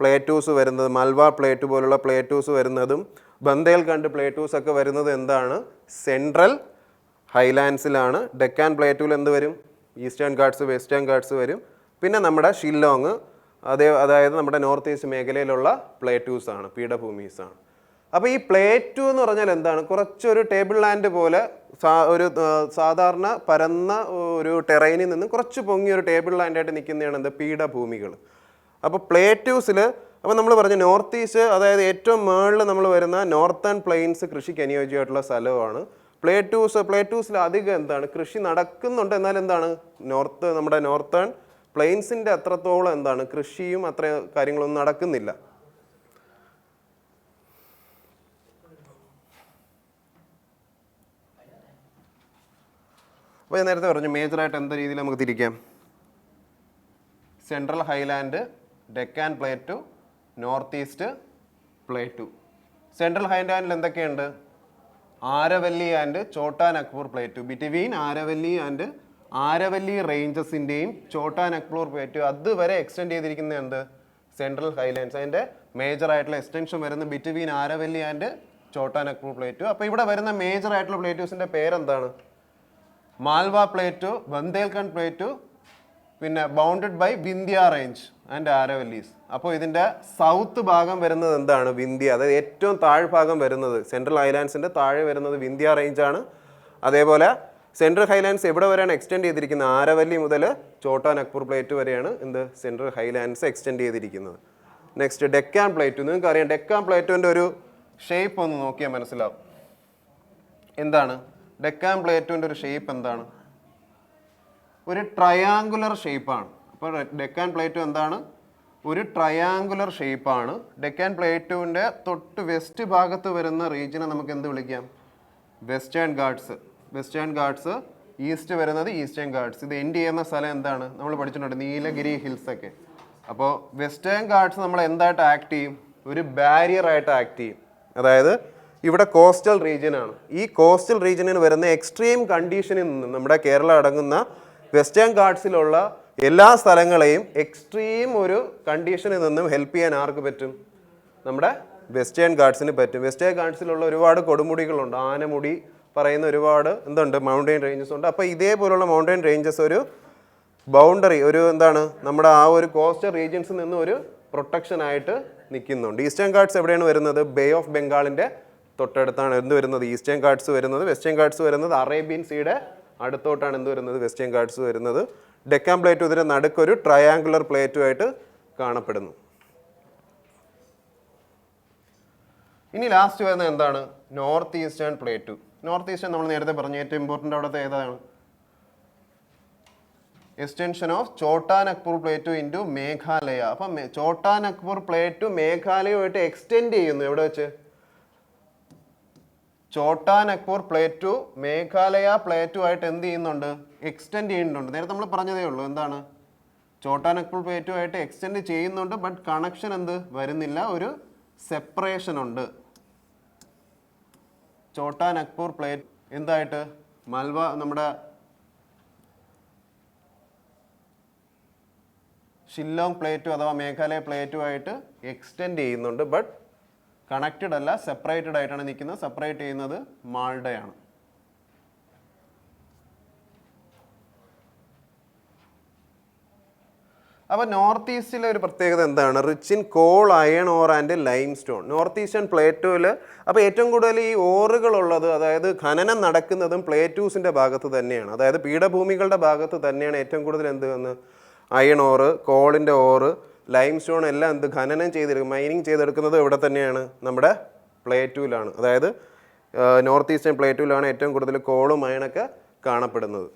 പ്ലേറ്റൂസ് വരുന്നത്. മൽവ പ്ലേറ്റു പോലുള്ള പ്ലേറ്റൂസ് വരുന്നതും ബന്ദേൽഖണ്ഡ് പ്ലേറ്റൂസ് ഒക്കെ വരുന്നത് എന്താണ്? സെൻട്രൽ ഹൈലാൻഡ്സിലാണ്. ഡെക്കാൻ പ്ലേറ്റുവിൽ എന്ത് വരും? ഈസ്റ്റേൺ ഗാട്ട്സ്, വെസ്റ്റേൺ ഗാട്ട്സ് വരും. പിന്നെ നമ്മുടെ ഷില്ലോങ്, അതായത് നമ്മുടെ നോർത്ത് ഈസ്റ്റ് മേഖലയിലുള്ള പ്ലേറ്റൂസ് ആണ്, പീഠഭൂമീസാണ്. അപ്പോൾ ഈ പ്ലേറ്റു എന്ന് പറഞ്ഞാൽ എന്താണ്? കുറച്ചൊരു ടേബിൾ ലാൻഡ് പോലെ ഒരു സാധാരണ പരന്ന ഒരു ടെറൈനിൽ നിന്ന് കുറച്ച് പൊങ്ങിയ ഒരു ടേബിൾ ലാൻഡായിട്ട് നിൽക്കുന്നതാണ് എന്ത്? പീഠഭൂമികൾ. അപ്പോൾ പ്ലേറ്റ്യൂസിൽ, അപ്പോൾ നമ്മൾ പറഞ്ഞു നോർത്ത് ഈസ്റ്റ്, അതായത് ഏറ്റവും മുകളിൽ നമ്മൾ വരുന്ന നോർത്തേൺ പ്ലെയിൻസ് കൃഷിക്ക് അനുയോജ്യമായിട്ടുള്ള സ്ഥലമാണ്. പ്ലേറ്റൂസിൽ അധികം എന്താണ്? കൃഷി നടക്കുന്നുണ്ട്. എന്നാൽ എന്താണ്? നമ്മുടെ നോർത്തേൺ പ്ലെയിൻസിൻ്റെ അത്രത്തോളം എന്താണ്? കൃഷിയും അത്ര കാര്യങ്ങളൊന്നും നടക്കുന്നില്ല. അപ്പോൾ ഞാൻ നേരത്തെ പറഞ്ഞു മേജറായിട്ട് എന്താ രീതിയിൽ നമുക്ക് തിരിക്കാം? Central highland, Deccan plateau, north east plateau. Central ഹൈലാൻഡിൽ എന്തൊക്കെയുണ്ട്? Aravalli and Chota Nagpur plateau. Between Aravalli and Aravalli റേഞ്ചസിൻ്റെയും ചോട്ടാ നാഗ്പൂർ പ്ലേറ്റു അതുവരെ എക്സ്റ്റെൻഡ് ചെയ്തിരിക്കുന്ന എന്ത്? Central highlands. അതിൻ്റെ മേജർ ആയിട്ടുള്ള എക്സ്റ്റൻഷൻ വരുന്ന between Aravalli and Chota Nagpur plateau. അപ്പോൾ ഇവിടെ വരുന്ന മേജർ ആയിട്ടുള്ള പ്ലേറ്റൂസിൻ്റെ പേരെന്താണ്? മാൽവ പ്ലേറ്റു, ബന്ദേൽഖണ്ഡ് പ്ലേറ്റു, പിന്നെ bounded by Vindhya range and Aravallis. അപ്പോൾ ഇതിൻ്റെ സൗത്ത് ഭാഗം വരുന്നത് എന്താണ്? വിന്ധ്യ. അതായത് ഏറ്റവും താഴ്ഭാഗം വരുന്നത് സെൻട്രൽ ഹൈലാൻഡ്സിൻ്റെ താഴെ വരുന്നത് വിന്ധ്യ റേഞ്ചാണ്. അതേപോലെ സെൻട്രൽ ഹൈലാൻഡ്സ് എവിടെ വരെയാണ് എക്സ്റ്റെൻഡ് ചെയ്തിരിക്കുന്നത്? ആരവല്ലി മുതൽ ചോട്ടാ നാഗ്പൂർ പ്ലേറ്റ് വരെയാണ് എന്ത്? സെൻട്രൽ ഹൈലാൻഡ്സ് എക്സ്റ്റെൻഡ് ചെയ്തിരിക്കുന്നത്. Next Deccan plateau. നിങ്ങൾക്ക് അറിയാം ഡെക്കാൻ പ്ലേറ്റുവിൻ്റെ ഒരു ഷേപ്പ് ഒന്ന് നോക്കിയാൽ മനസ്സിലാവും. എന്താണ് ഡെക്കാൻ പ്ലേറ്റുവിൻ്റെ ഒരു ഷേപ്പ്? എന്താണ്? ഒരു ട്രയാങ്കുലർ ഷേപ്പാണ്. അപ്പോൾ ഡെക്കാൻ പ്ലേറ്റു എന്താണ്? ഒരു ട്രയാങ്കുലർ ഷേപ്പാണ്. ഡെക്കാൻ പ്ലേറ്റുവിൻ്റെ തൊട്ട് വെസ്റ്റ് ഭാഗത്ത് വരുന്ന റീജിയനെ നമുക്ക് എന്ത് വിളിക്കാം? വെസ്റ്റേൺ ഗാട്ട്സ്. വെസ്റ്റേൺ ഗാട്ട്സ്. ഈസ്റ്റ് വരുന്നത് ഈസ്റ്റേൺ ഗാട്ട്സ്. ഇത് എൻഡ് ചെയ്യുന്ന സ്ഥലം എന്താണ്? നമ്മൾ പഠിച്ചിട്ടുണ്ട് നീലഗിരി ഹിൽസ് ഒക്കെ. അപ്പോൾ വെസ്റ്റേൺ ഗാട്ട്സ് നമ്മൾ എന്തായിട്ട് ആക്ട് ചെയ്യും? ഒരു ബാരിയർ ആയിട്ട് ആക്ട് ചെയ്യും. അതായത് ഇവിടെ കോസ്റ്റൽ റീജിയനാണ്. ഈ കോസ്റ്റൽ റീജിയനിൽ വരുന്ന എക്സ്ട്രീം കണ്ടീഷനിൽ നിന്നും നമ്മുടെ കേരളം അടങ്ങുന്ന വെസ്റ്റേൺ ഗാട്ട്സിലുള്ള എല്ലാ സ്ഥലങ്ങളെയും എക്സ്ട്രീം ഒരു കണ്ടീഷനിൽ നിന്നും ഹെൽപ്പ് ചെയ്യാൻ ആർക്ക് പറ്റും? നമ്മുടെ വെസ്റ്റേൺ ഗാട്ട്സിന് പറ്റും. വെസ്റ്റേൺ ഗാട്ട്സിലുള്ള ഒരുപാട് കൊടുമുടികളുണ്ട്. ആനമുടി പറയുന്ന ഒരുപാട് എന്തുണ്ട്? മൗണ്ടെയിൻ റേഞ്ചസ് ഉണ്ട്. അപ്പോൾ ഇതേപോലുള്ള മൗണ്ടെയിൻ റേഞ്ചസ് ഒരു ബൗണ്ടറി, ഒരു എന്താണ് നമ്മുടെ ആ ഒരു കോസ്റ്റൽ റീജിയൻസിൽ നിന്ന് ഒരു പ്രൊട്ടക്ഷൻ ആയിട്ട് നിൽക്കുന്നുണ്ട്. ഈസ്റ്റേൺ ഗാട്ട്സ് എവിടെയാണ് വരുന്നത്? ബേ ഓഫ് ബംഗാളിൻ്റെ തൊട്ടടുത്താണ് എന്ത് വരുന്നത്? ഈസ്റ്റേൺ ഗാട്ട്സ് വരുന്നത്. വെസ്റ്റേൺ ഗാട്ട്സ് വരുന്നത് അറേബ്യൻ സീയുടെ അടുത്തോട്ടാണ് എന്ത് വരുന്നത്? വെസ്റ്റേൺ ഗാട്ട്സ് വരുന്നത്. ഡെക്കാൻ പ്ലേറ്റു ഇതിൻ്റെ നടുക്കൊരു ട്രയാങ്കുലർ പ്ലേറ്റുമായിട്ട് കാണപ്പെടുന്നു. ഇനി ലാസ്റ്റ് വരുന്നത് എന്താണ്? North eastern plateau. North eastern നമ്മൾ നേരത്തെ പറഞ്ഞു ഏറ്റവും ഇമ്പോർട്ടൻ്റ് അവിടുത്തെ ഏതാണ്? Extension of Chota Nagpur plateau into Meghalaya. അപ്പം ചോട്ടാ നാഗ്പൂർ പ്ലേറ്റു മേഘാലയയുമായിട്ട് എക്സ്റ്റെൻഡ് ചെയ്യുന്നു. എവിടെ വെച്ച്? ചോട്ടാ നാഗ്പൂർ പ്ലേറ്റു മേഘാലയ പ്ലേറ്റു ആയിട്ട് എന്ത് ചെയ്യുന്നുണ്ട്? എക്സ്റ്റെൻഡ് ചെയ്യുന്നുണ്ട്. നേരത്തെ നമ്മൾ പറഞ്ഞതേ ഉള്ളൂ. എന്താണ്? ചോട്ടാ നാഗ്പൂർ പ്ലേറ്റു ആയിട്ട് എക്സ്റ്റെൻഡ് ചെയ്യുന്നുണ്ട്. ബട്ട് കണക്ഷൻ എന്ത് വരുന്നില്ല? ഒരു സെപ്പറേഷൻ ഉണ്ട്. ചോട്ടാ നാഗ്പൂർ പ്ലേറ്റ് എന്തായിട്ട് മൽവ നമ്മുടെ ഷില്ലോങ് പ്ലേറ്റു അഥവാ മേഘാലയ പ്ലേറ്റുമായിട്ട് എക്സ്റ്റെൻഡ് ചെയ്യുന്നുണ്ട്. ബട്ട് കണക്റ്റഡ് അല്ല, സെപ്പറേറ്റഡ് ആയിട്ടാണ് നിൽക്കുന്നത്. സെപ്പറേറ്റ് ചെയ്യുന്നത് മാൾഡയാണ്. അപ്പോൾ നോർത്ത് ഈസ്റ്റിലെ ഒരു പ്രത്യേകത എന്താണ്? Rich in coal, iron ore and lime stone. North eastern പ്ലേറ്റുവിൽ അപ്പോൾ ഏറ്റവും കൂടുതൽ ഈ ഓറുകളുള്ളത്, അതായത് ഖനനം നടക്കുന്നതും പ്ലേറ്റൂസിൻ്റെ ഭാഗത്ത് തന്നെയാണ്. അതായത് പീഠഭൂമികളുടെ ഭാഗത്ത് തന്നെയാണ് ഏറ്റവും കൂടുതൽ എന്ത് വന്ന് അയൺ ഓറ്, കോളിൻ്റെ ഓറ്, ലൈം സ്റ്റോൺ എല്ലാം എന്ത് ഖനനം ചെയ്തെടുക്കും, മൈനിങ് ചെയ്തെടുക്കുന്നത് ഇവിടെ തന്നെയാണ്? നമ്മുടെ പ്ലേറ്റുവിലാണ്. അതായത് നോർത്ത് ഈസ്റ്റേൺ പ്ലേറ്റുവിലാണ് ഏറ്റവും കൂടുതൽ കോളും അയണൊക്കെ കാണപ്പെടുന്നത്.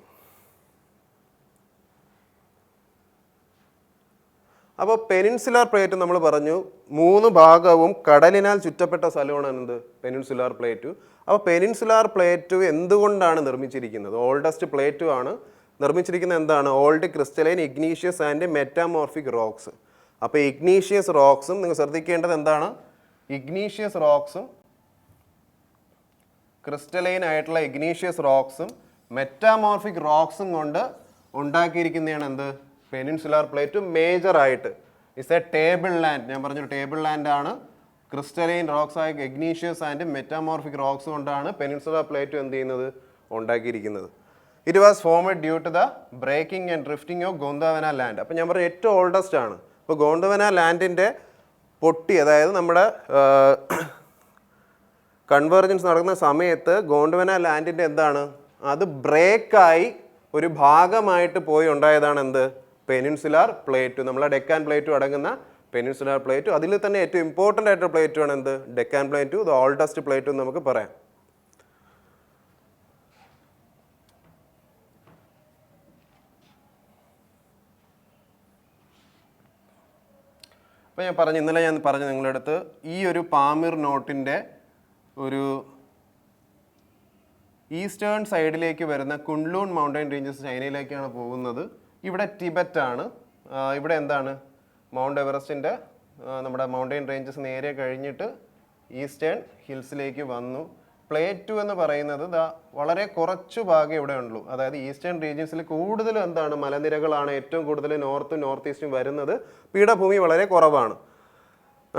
അപ്പോൾ പെനിൻസുലാർ പ്ലേറ്റ് നമ്മൾ പറഞ്ഞു 3 ഭാഗവും കടലിനാൽ ചുറ്റപ്പെട്ട സ്ഥലമാണ് എന്ത്? Peninsular plateau. അപ്പോൾ പെനിൻസുലാർ പ്ലേറ്റു എന്തുകൊണ്ടാണ് നിർമ്മിച്ചിരിക്കുന്നത്? ഓൾഡസ്റ്റ് പ്ലേറ്റു ആണ്. നിർമ്മിച്ചിരിക്കുന്നത് എന്താണ്? Old crystalline, igneous and metamorphic rocks. അപ്പോൾ ഇഗ്നീഷ്യസ് റോക്സും നിങ്ങൾ ശ്രദ്ധിക്കേണ്ടത് എന്താണ്? ഇഗ്നീഷ്യസ് റോക്സും ക്രിസ്റ്റലൈൻ ആയിട്ടുള്ള ഇഗ്നീഷ്യസ് റോക്സും മെറ്റാമോർഫിക് റോക്സും കൊണ്ട് ഉണ്ടാക്കിയിരിക്കുന്നതാണ് എന്ത്? Peninsular plate. മേജർ ആയിട്ട് ഇസ് എ ടേബിൾ ലാൻഡ്. ഞാൻ പറഞ്ഞു ടേബിൾ ലാൻഡ് ആണ്. ക്രിസ്റ്റലൈൻ റോക്സ് ആയ ഇഗ്നീഷ്യസ് ആൻഡ് മെറ്റാമോർഫിക് റോക്സ് കൊണ്ടാണ് പെനിൻസുലാർ പ്ലേറ്റ് എന്ത് ചെയ്യുന്നത്? ഉണ്ടാക്കിയിരിക്കുന്നത്. It was formed due to the breaking and drifting of Gondwana land. അപ്പോൾ ഞാൻ പറഞ്ഞു ഏറ്റവും ഓൾഡസ്റ്റ് ആണ്. ഇപ്പോൾ ഗോണ്ടവാന ലാൻഡിൻ്റെ പൊട്ടി, അതായത് നമ്മുടെ കൺവേർജൻസ് നടക്കുന്ന സമയത്ത് ഗോണ്ടവാന ലാൻഡിൻ്റെ എന്താണ്? അത് ബ്രേക്കായി ഒരു ഭാഗമായിട്ട് പോയി ഉണ്ടായതാണ് എന്ത്? Peninsular plateau. നമ്മളെ ഡെക്കാൻ പ്ലേറ്റു അടങ്ങുന്ന പെനിൻസുലാർ പ്ലേറ്റു. അതിൽ തന്നെ ഏറ്റവും ഇമ്പോർട്ടൻ്റ് ആയിട്ടുള്ള പ്ലേറ്റു ആണ് എന്ത്? Deccan plateau. The oldest plateau എന്ന് നമുക്ക് പറയാം. അപ്പോൾ ഇന്നലെ ഞാൻ പറഞ്ഞു നിങ്ങളുടെ അടുത്ത് ഈ ഒരു പാമിർ നോട്ടിൻ്റെ ഒരു ഈസ്റ്റേൺ സൈഡിലേക്ക് വരുന്ന കുൺലൂൺ മൗണ്ടൻ റേഞ്ചസ് ചൈനയിലേക്കാണ് പോകുന്നത്. ഇവിടെ ടിബറ്റ് ആണ്. ഇവിടെ എന്താണ്? മൗണ്ട് എവറസ്റ്റിൻ്റെ നമ്മുടെ മൗണ്ടെയിൻ റേഞ്ചസ് നേരെ കഴിഞ്ഞിട്ട് ഈസ്റ്റേൺ ഹിൽസിലേക്ക് വന്നു. പ്ലേറ്റു എന്ന് പറയുന്നത് വളരെ കുറച്ചു ഭാഗം ഇവിടെ ഉള്ളൂ. അതായത് ഈസ്റ്റേൺ റീജിയൻസിൽ കൂടുതലും എന്താണ് മലനിരകളാണ് ഏറ്റവും കൂടുതൽ നോർത്തും നോർത്ത് ഈസ്റ്റും വരുന്നത്. പീഠഭൂമി വളരെ കുറവാണ്.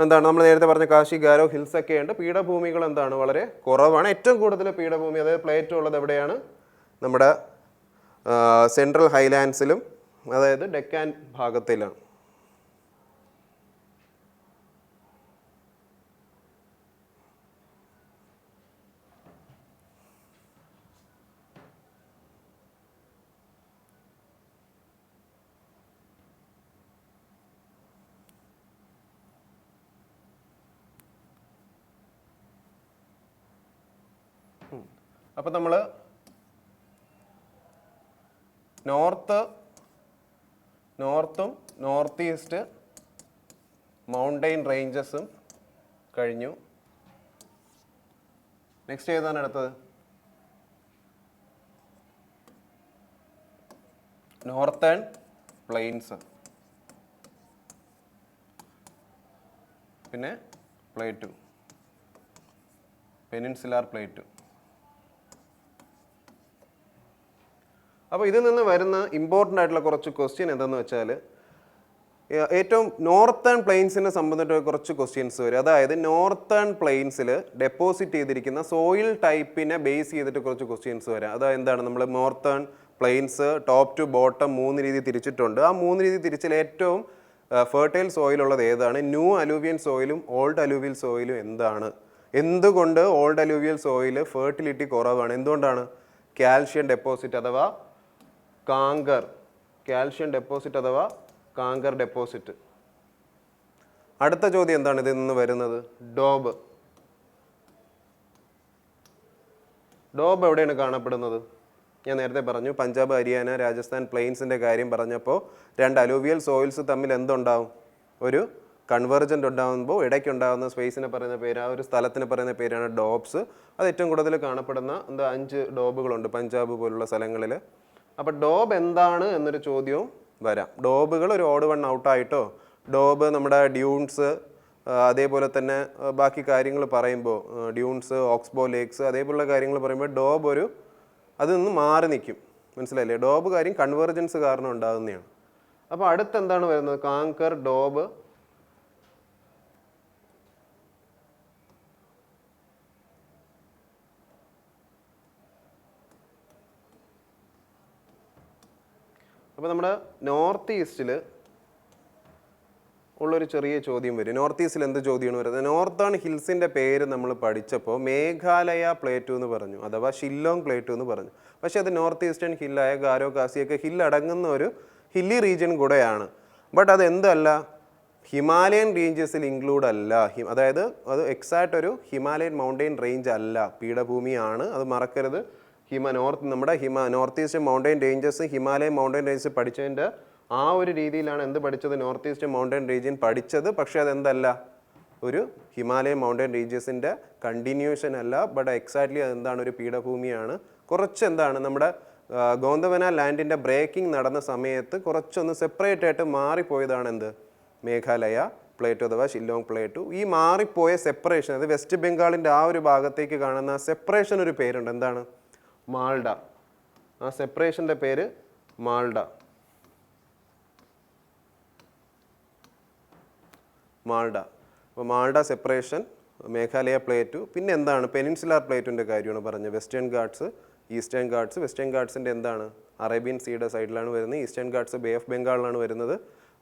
എന്താണ് നമ്മൾ നേരത്തെ പറഞ്ഞ കാശി ഗാരോ ഹിൽസ് ഒക്കെ ഉണ്ട്. പീഠഭൂമികൾ എന്താണ് വളരെ കുറവാണ്. ഏറ്റവും കൂടുതൽ പീഠഭൂമി അതായത് പ്ലേറ്റു ഉള്ളത് എവിടെയാണ്? നമ്മുടെ സെൻട്രൽ ഹൈലാൻഡ്സിലും അതായത് ഡെക്കാൻ ഭാഗത്തിലാണ്. അപ്പം നമ്മൾ നോർത്തും നോർത്ത് ഈസ്റ്റ് മൗണ്ടെയിൻ റേഞ്ചസും കഴിഞ്ഞു. നെക്സ്റ്റ് ഏതാണ് അടുത്തത്? നോർത്തേൺ പ്ലെയിൻസ്, പിന്നെ പ്ലേറ്റു, പെനിൻസുലാർ പ്ലേറ്റു. അപ്പോൾ ഇതിൽ നിന്ന് വരുന്ന ഇമ്പോർട്ടൻ്റ് ആയിട്ടുള്ള കുറച്ച് ക്വസ്റ്റ്യൻ എന്തെന്ന് വെച്ചാൽ ഏറ്റവും നോർത്തേൺ പ്ലെയിൻസിനെ സംബന്ധിച്ച കുറച്ച് ക്വസ്റ്റ്യൻസ് വരും. അതായത് നോർത്തേൺ പ്ലെയിൻസിൽ ഡെപ്പോസിറ്റ് ചെയ്തിരിക്കുന്ന സോയിൽ ടൈപ്പിനെ ബേസ് ചെയ്തിട്ട് കുറച്ച് ക്വസ്റ്റ്യൻസ് വരാം. അതായത് എന്താണ് നമ്മൾ northern plains top to bottom 3 രീതി തിരിച്ചിട്ടുണ്ട്. ആ 3 രീതി തിരിച്ചിൽ ഏറ്റവും ഫെർട്ടൈൽ സോയിലുള്ളത് ഏതാണ്? ന്യൂ അലൂവിയൽ സോയിലും ഓൾഡ് അലൂവിയൽ സോയിലും എന്താണ്? എന്തുകൊണ്ട് ഓൾഡ് അലൂവിയൽ സോയിൽ ഫെർട്ടിലിറ്റി കുറവാണ്? എന്തുകൊണ്ടാണ്? കാൽഷ്യം ഡെപ്പോസിറ്റ് അഥവാ കാങ്കർ, കാൽഷ്യം ഡെപ്പോസിറ്റ് അഥവാ കാങ്കർ ഡെപ്പോസിറ്റ്. അടുത്ത ചോദ്യം എന്താണ് ഇതിൽ നിന്ന് വരുന്നത്? ഡോബ്. ഡോബ് എവിടെയാണ് കാണപ്പെടുന്നത്? ഞാൻ നേരത്തെ പറഞ്ഞു പഞ്ചാബ്, ഹരിയാന, രാജസ്ഥാൻ പ്ലെയിൻസിൻ്റെ കാര്യം പറഞ്ഞപ്പോൾ 2 അലൂവിയൽ സോയിൽസ് തമ്മിൽ എന്തുണ്ടാവും? ഒരു കൺവെർജൻ്റ് ഉണ്ടാകുമ്പോൾ ഇടയ്ക്കുണ്ടാകുന്ന സ്പേസിനെ പറയുന്ന പേര്, ആ ഒരു സ്ഥലത്തിന് പറയുന്ന പേരാണ് ഡോബ്സ്. അത് ഏറ്റവും കൂടുതൽ കാണപ്പെടുന്ന 5 ഡോബുകളുണ്ട് പഞ്ചാബ് പോലുള്ള സ്ഥലങ്ങളിൽ. അപ്പോൾ ഡോബ് എന്താണ് എന്നൊരു ചോദ്യവും വരാം. ഡോബുകൾ ഒരു ഓഡ് വൺ ഔട്ടായിട്ടോ, ഡോബ് നമ്മുടെ ഡ്യൂൺസ്, അതേപോലെ തന്നെ ബാക്കി കാര്യങ്ങൾ പറയുമ്പോൾ ഡ്യൂൺസ്, ഓക്സ്ബോ ലേക്സ് അതേപോലുള്ള കാര്യങ്ങൾ പറയുമ്പോൾ ഡോബ് അതിൽ നിന്ന് മാറി നിൽക്കും. മനസ്സിലായില്ലേ? ഡോബ് കാര്യം കൺവെർജൻസ് കാരണം ഉണ്ടാകുന്നതാണ്. അപ്പോൾ അടുത്തെന്താണ് വരുന്നത്? കാങ്കർ, ഡോബ്, അപ്പോൾ നമ്മുടെ നോർത്ത് ഈസ്റ്റിൽ ഉള്ളൊരു ചെറിയ ചോദ്യം വരും. നോർത്ത് ഈസ്റ്റിൽ എന്ത് ചോദ്യമാണ് വരുന്നത്? നോർത്തേൺ ഹിൽസിൻ്റെ പേര് നമ്മൾ പഠിച്ചപ്പോൾ മേഘാലയ പ്ലേറ്റു എന്ന് പറഞ്ഞു, അഥവാ ഷില്ലോങ് പ്ലേറ്റു എന്ന് പറഞ്ഞു. പക്ഷേ അത് നോർത്ത് ഈസ്റ്റേൺ ഹില്ലായ ഗാരോ കാസിയൊക്കെ ഹിൽ അടങ്ങുന്ന ഒരു ഹില്ലി റീജിയൻ കൂടെയാണ്. ബട്ട് അത് എന്തല്ല, ഹിമാലയൻ റേഞ്ചസിൽ ഇൻക്ലൂഡ് അല്ല. അതായത് അത് എക്സാക്റ്റ് ഒരു ഹിമാലയൻ മൗണ്ടെയിൻ റേഞ്ച് അല്ല, പീഠഭൂമിയാണ്. അത് മറക്കരുത്. North east mountain ranges Himalayan mountain ranges പഠിച്ചതിൻ്റെ ആ ഒരു രീതിയിലാണ് എന്ത് പഠിച്ചത്? നോർത്ത് ഈസ്റ്റ് മൗണ്ടെയിൻ റീജിയൻ പഠിച്ചത്. പക്ഷേ അതെന്തല്ല, ഒരു ഹിമാലയൻ മൗണ്ടെയിൻ റീജിയൻസിൻ്റെ കണ്ടിന്യൂഷൻ അല്ല. ബട്ട് എക്സാക്ട്ലി അതെന്താണ്? ഒരു പീഠഭൂമിയാണ്. കുറച്ച് എന്താണ് നമ്മുടെ ഗോന്ദവന ലാൻഡിൻ്റെ ബ്രേക്കിംഗ് നടന്ന സമയത്ത് കുറച്ചൊന്ന് സെപ്പറേറ്റ് ആയിട്ട് മാറിപ്പോയതാണ് എന്ത്? മേഘാലയ പ്ലേറ്റു അഥവാ ഷില്ലോങ് പ്ലേറ്റു. ഈ മാറിപ്പോയ സെപ്പറേഷൻ, അത് വെസ്റ്റ് ബംഗാളിൻ്റെ ആ ഒരു ഭാഗത്തേക്ക് കാണുന്ന സെപ്പറേഷൻ ഒരു പേരുണ്ട്. എന്താണ്? മാൾഡ. ആ സെപ്പറേഷൻ്റെ പേര് മാൾഡ. അപ്പോൾ മാൾഡ സെപ്പറേഷൻ, മേഘാലയ പ്ലേറ്റു. പിന്നെ എന്താണ്? പെനിൻസുലാർ പ്ലേറ്റുവിൻ്റെ കാര്യമാണ് പറഞ്ഞത്. Western Ghats, eastern Ghats. Western ഗാട്ട്സിൻ്റെ എന്താണ്? അറേബ്യൻ സീയുടെ സൈഡിലാണ് വരുന്നത്. ഈസ്റ്റേൺ ഗാട്ട്സ് ബേ ഓഫ് ബംഗാളിലാണ് വരുന്നത്.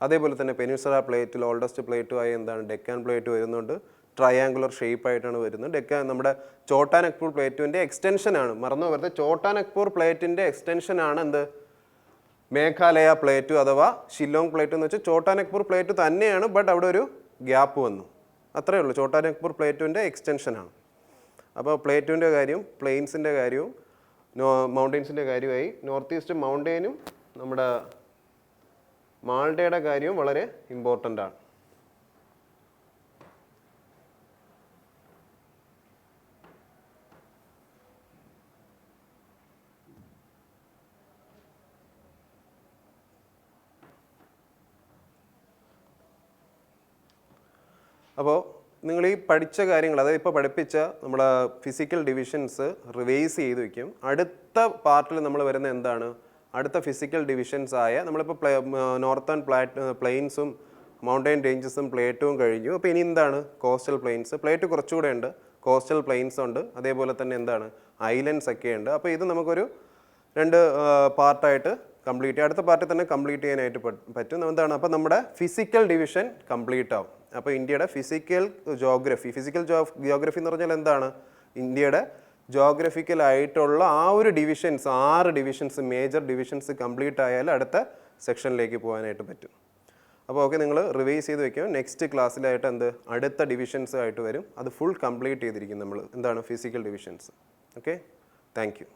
അതേപോലെ തന്നെ പെനിൻസുലാർ പ്ലേറ്റിൽ ഓൾഡസ്റ്റ് പ്ലേറ്റു ആയ എന്താണ്? ഡെക്കാൻ പ്ലേറ്റു വരുന്നുണ്ട്. ട്രയാങ്കുലർ ഷേപ്പായിട്ടാണ് വരുന്നത്. ഡെക്കാൻ നമ്മുടെ ചോട്ടാ നാഗ്പൂർ പ്ലേറ്റുവിൻ്റെ എക്സ്റ്റൻഷനാണ്. മറന്നു വരുന്നത്, ചോട്ടാ നാഗ്പൂർ പ്ലേറ്റിൻ്റെ എക്സ്റ്റൻഷനാണ് എന്ത്? മേഘാലയ പ്ലേറ്റു അഥവാ ഷില്ലോങ് പ്ലേറ്റു എന്ന് വെച്ചാൽ ചോട്ടാ നാഗ്പൂർ പ്ലേറ്റു തന്നെയാണ്. ബട്ട് അവിടെ ഒരു ഗ്യാപ്പ് വന്നു, അത്രയേ ഉള്ളൂ. ചോട്ടാ നാഗ്പൂർ പ്ലേറ്റുവിൻ്റെ എക്സ്റ്റൻഷനാണ്. അപ്പോൾ പ്ലേറ്റുവിൻ്റെ കാര്യം, പ്ലെയിൻസിൻ്റെ കാര്യവും മൗണ്ടെയിൻസിൻ്റെ കാര്യമായി. നോർത്ത് ഈസ്റ്റ് മൗണ്ടെയിനും നമ്മുടെ മാൾഡയുടെ കാര്യവും വളരെ ഇമ്പോർട്ടൻ്റ് ആണ്. അപ്പോൾ നിങ്ങൾ ഈ പഠിച്ച കാര്യങ്ങൾ, അതായത് ഇപ്പോൾ പഠിപ്പിച്ച നമ്മുടെ ഫിസിക്കൽ ഡിവിഷൻസ് റിവൈസ് ചെയ്ത് വയ്ക്കും. അടുത്ത പാർട്ടിൽ നമ്മൾ വരുന്ന എന്താണ്, അടുത്ത ഫിസിക്കൽ ഡിവിഷൻസ് ആയ നമ്മളിപ്പോൾ നോർത്തേൺ പ്ലെയിൻസും മൗണ്ടൈൻ റേഞ്ചസും പ്ലേറ്റും കഴിഞ്ഞു. അപ്പോൾ ഇനി എന്താണ് കോസ്റ്റൽ പ്ലെയിൻസ്. പ്ലേറ്റ് കുറച്ചുകൂടെ ഉണ്ട്, കോസ്റ്റൽ പ്ലെയിൻസ് ഉണ്ട്, അതേപോലെ തന്നെ എന്താണ് ഐലൻഡ്സ് ഒക്കെ ഉണ്ട്. അപ്പോൾ ഇത് നമുക്കൊരു 2 പാർട്ടായിട്ട് കംപ്ലീറ്റ് ചെയ്യാം. അടുത്ത പാർട്ടിൽ തന്നെ കംപ്ലീറ്റ് ചെയ്യാനായിട്ട് പറ്റും. എന്താണ്, അപ്പോൾ നമ്മുടെ ഫിസിക്കൽ ഡിവിഷൻ കംപ്ലീറ്റ് ആവും. അപ്പോൾ ഇന്ത്യയുടെ ഫിസിക്കൽ ജോഗ്രഫി എന്ന് പറഞ്ഞാൽ എന്താണ്, ഇന്ത്യയുടെ ജോഗ്രഫിക്കലായിട്ടുള്ള ആ ഒരു divisions 6 divisions major divisions complete ആയാൽ അടുത്ത സെക്ഷനിലേക്ക് പോകാനായിട്ട് പറ്റും. അപ്പോൾ ഓക്കെ, നിങ്ങൾ റിവൈസ് ചെയ്ത് വെക്കും. നെക്സ്റ്റ് ക്ലാസ്സിലായിട്ട് അടുത്ത ഡിവിഷൻസ് ആയിട്ട് വരും. അത് ഫുൾ കംപ്ലീറ്റ് ചെയ്തിരിക്കും നമ്മൾ, എന്താണ് physical divisions. Okay, thank you.